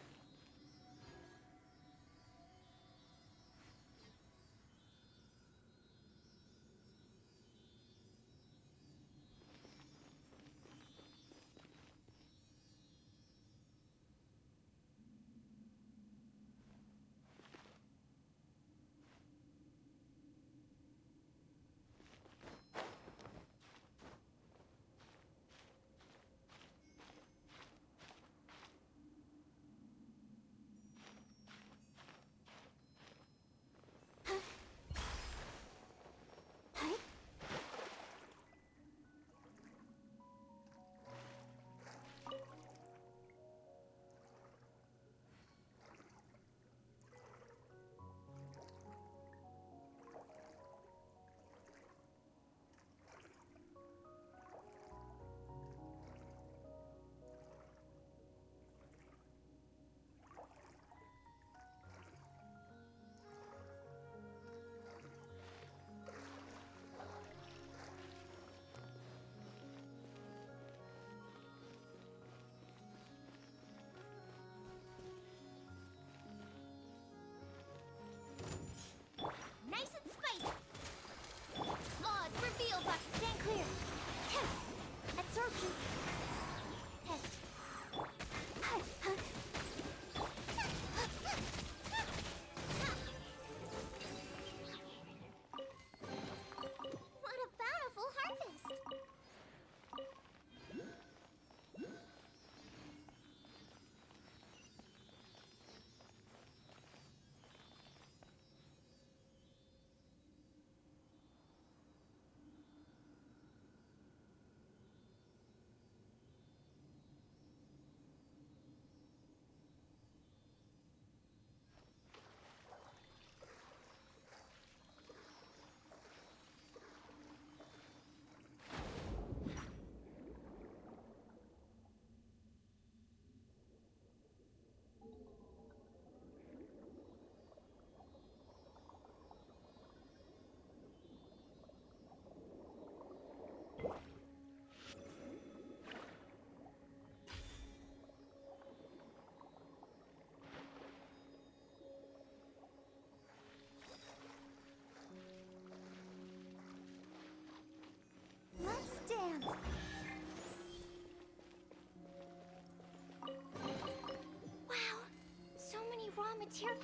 material.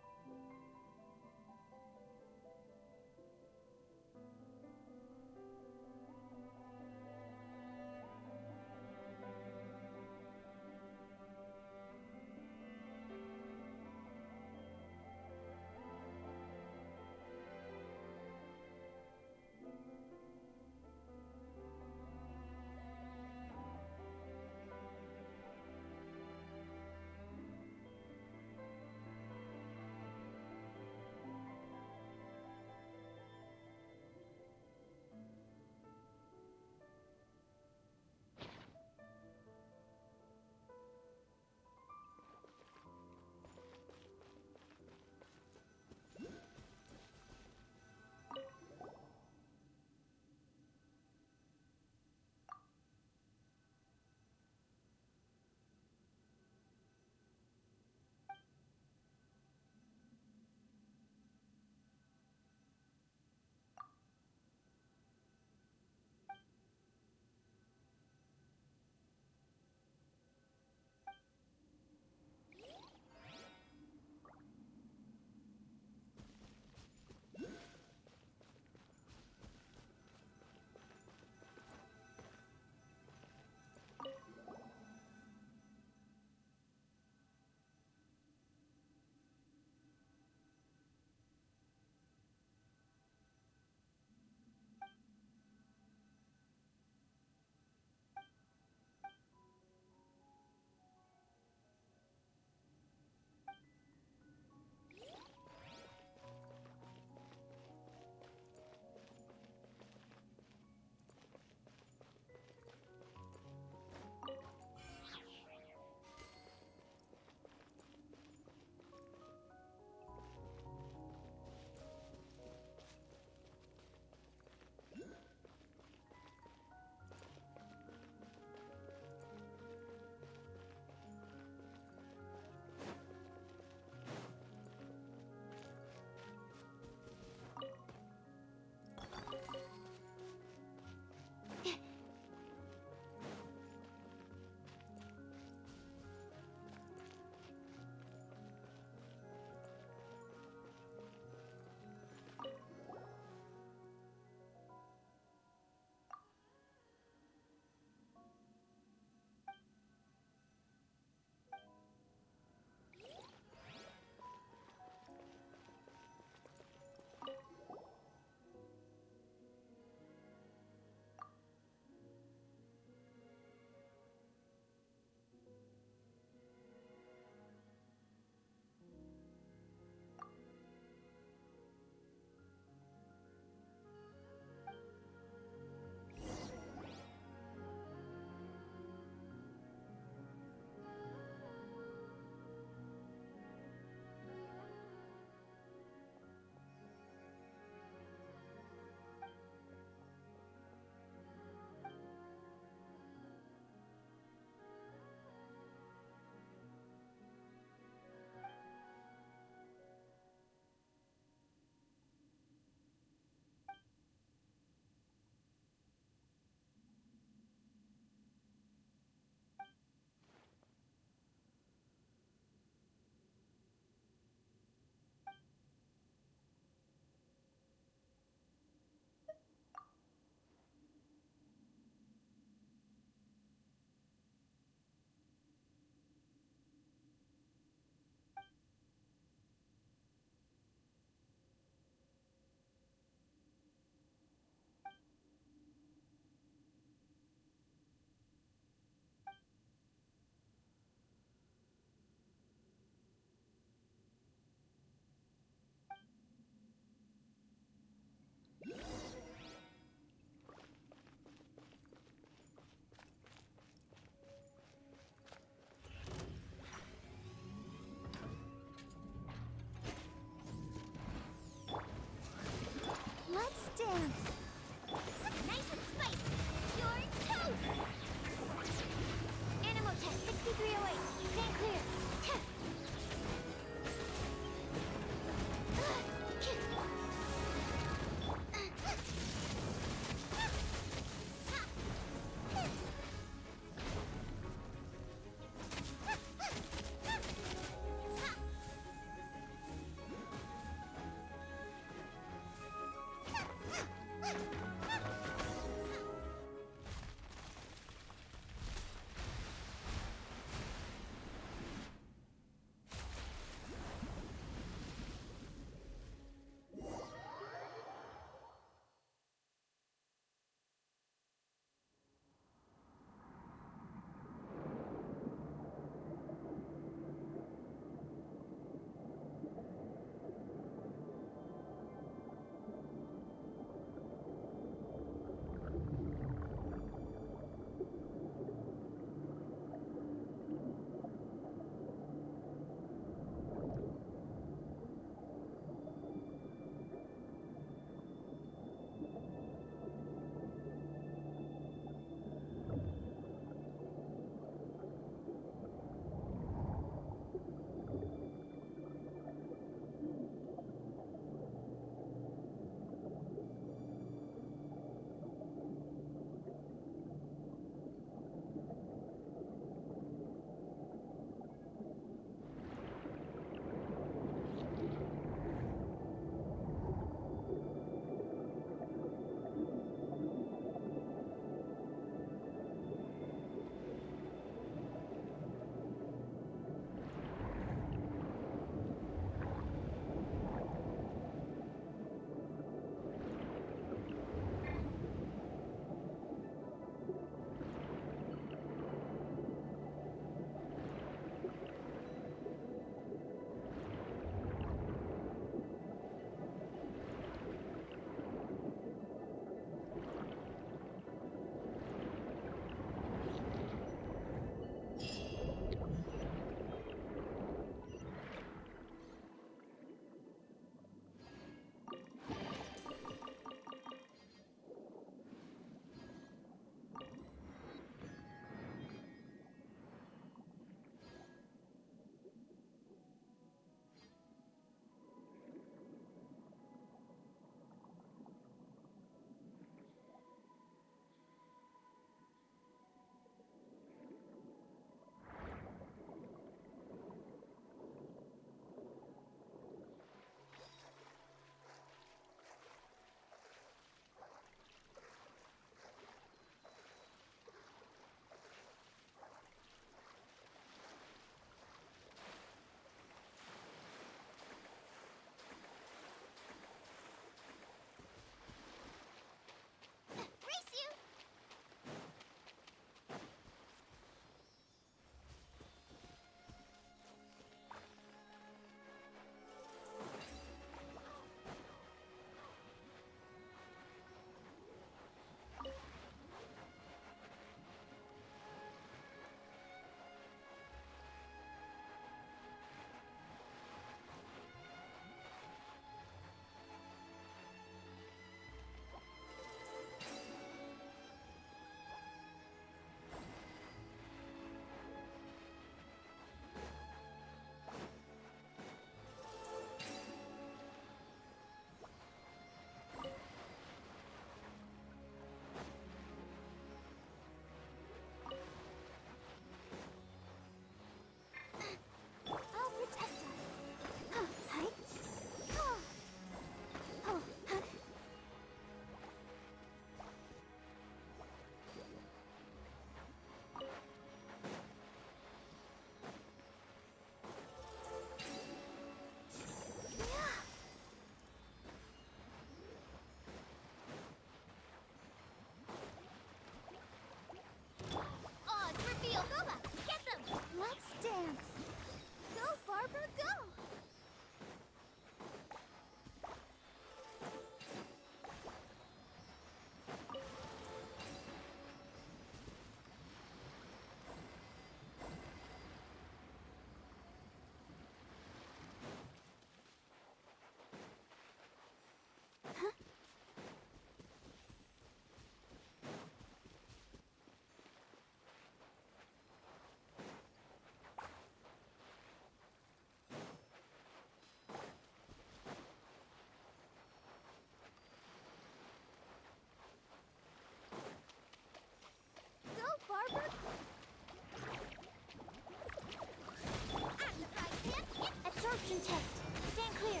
Illusion test. Stand clear.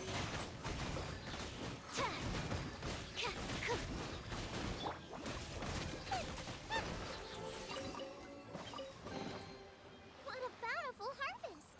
What a bountiful harvest!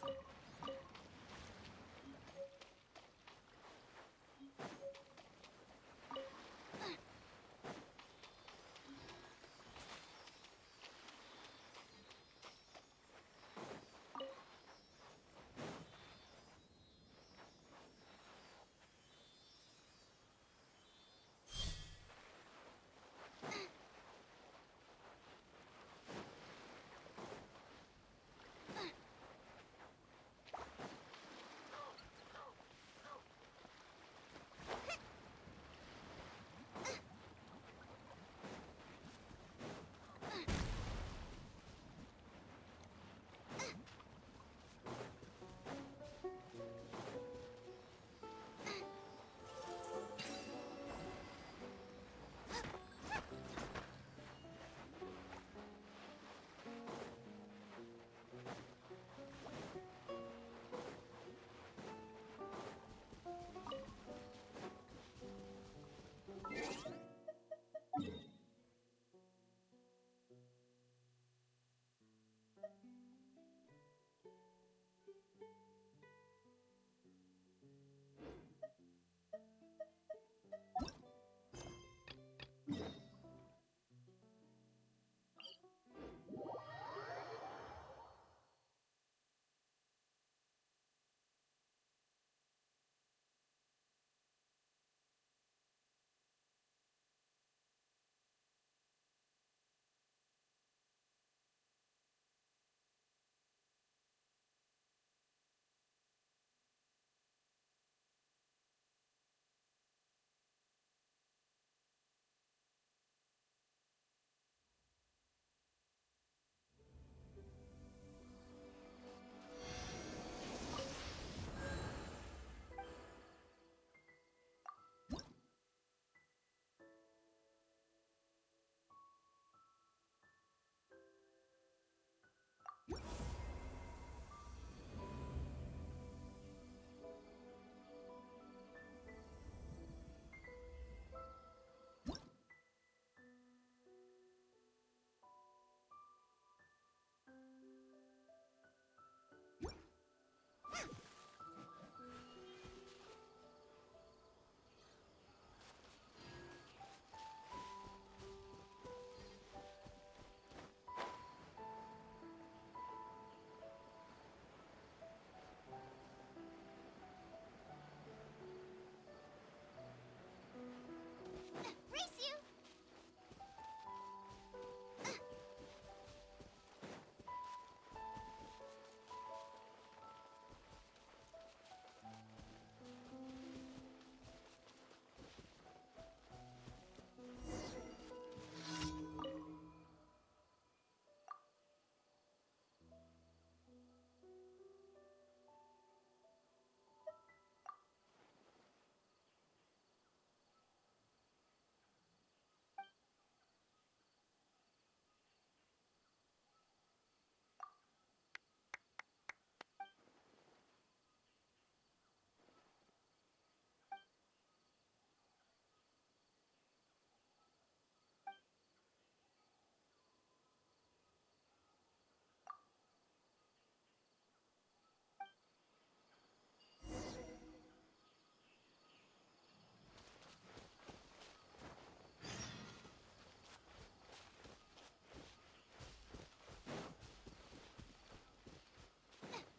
Race you!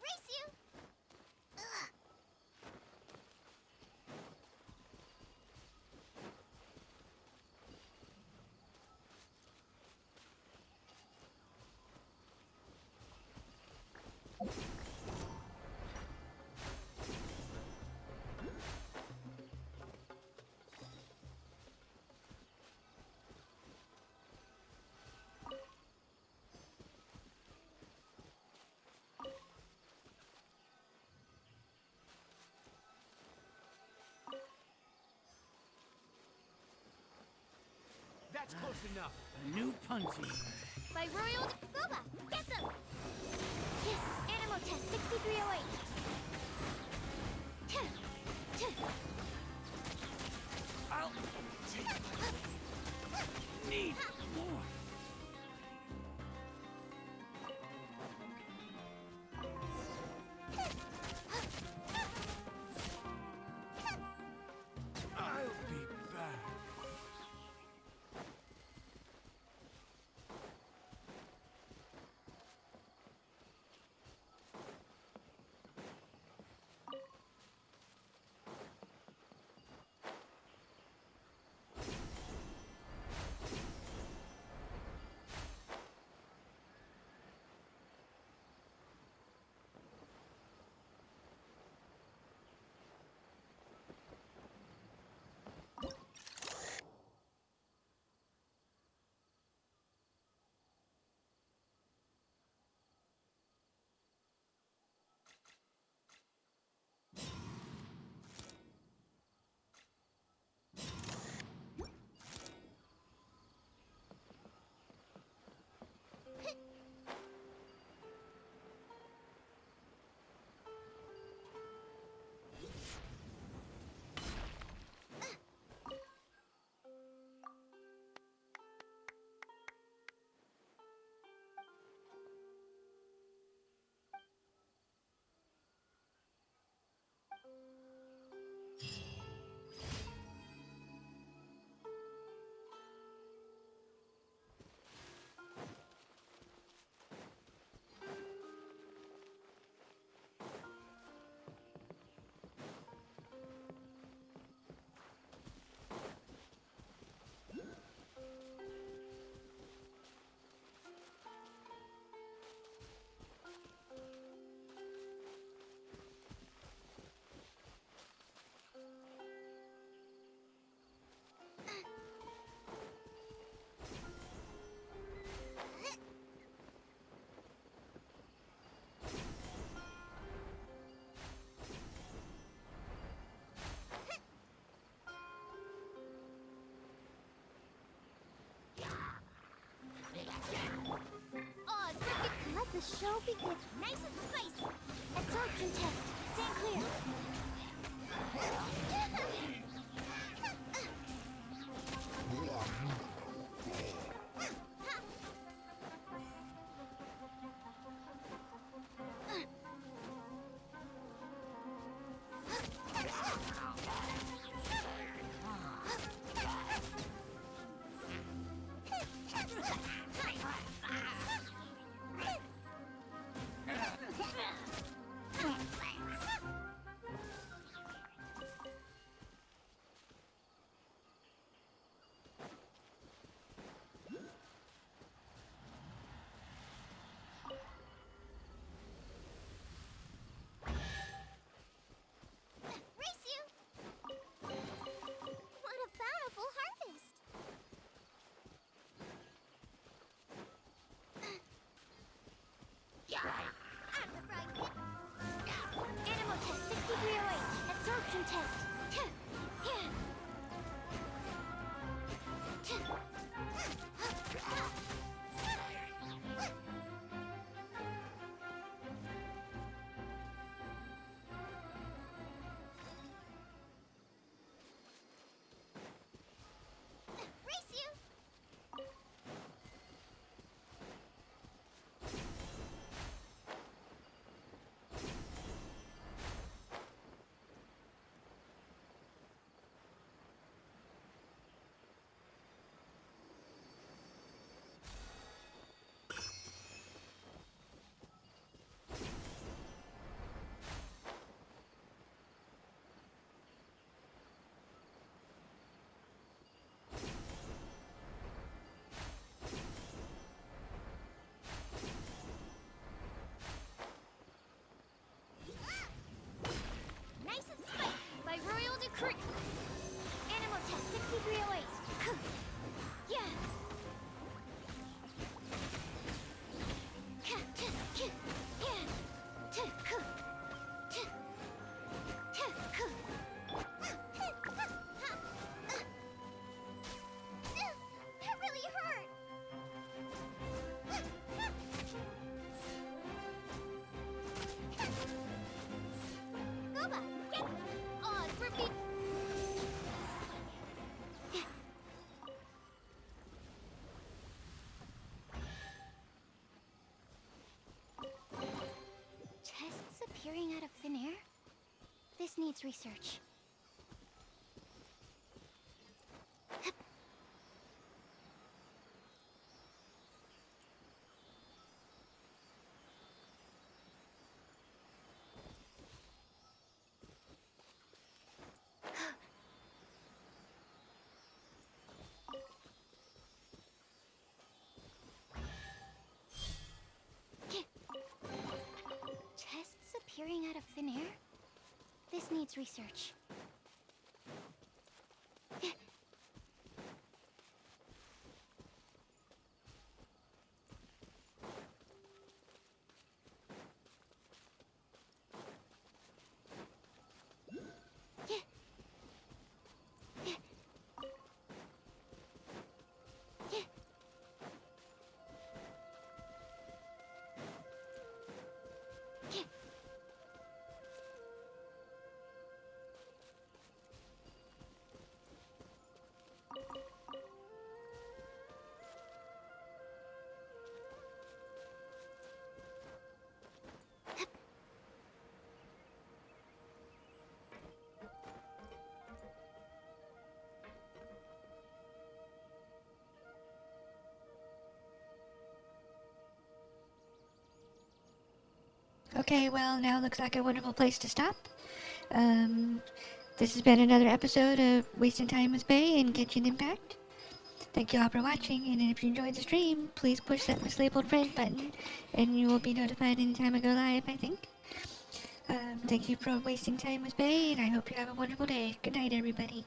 Race you! Ugh. That's close enough. A new punching bag. By Royal Boba, get them! Animo test 6308. be good. Nice and spicy. Absorption test. Stand clear. Race you! What a bountiful harvest! I'm the bride. Animal test 6308. Absorption test. Race you! Nice and spicy by royal decree. Animal test 6308. Yeah. That really hurt. Goba, get odds for me. Chests appearing out of thin air? This needs research. Chests appearing out of thin air? This needs research. Okay, well, now looks like a wonderful place to stop. This has been another episode of Wasting Time with Faye and Genshin Impact. Thank you all for watching, and if you enjoyed the stream, please push that mislabeled red button, and you will be notified anytime I go live, I think. Thank you for wasting time with Faye, and I hope you have a wonderful day. Good night, everybody.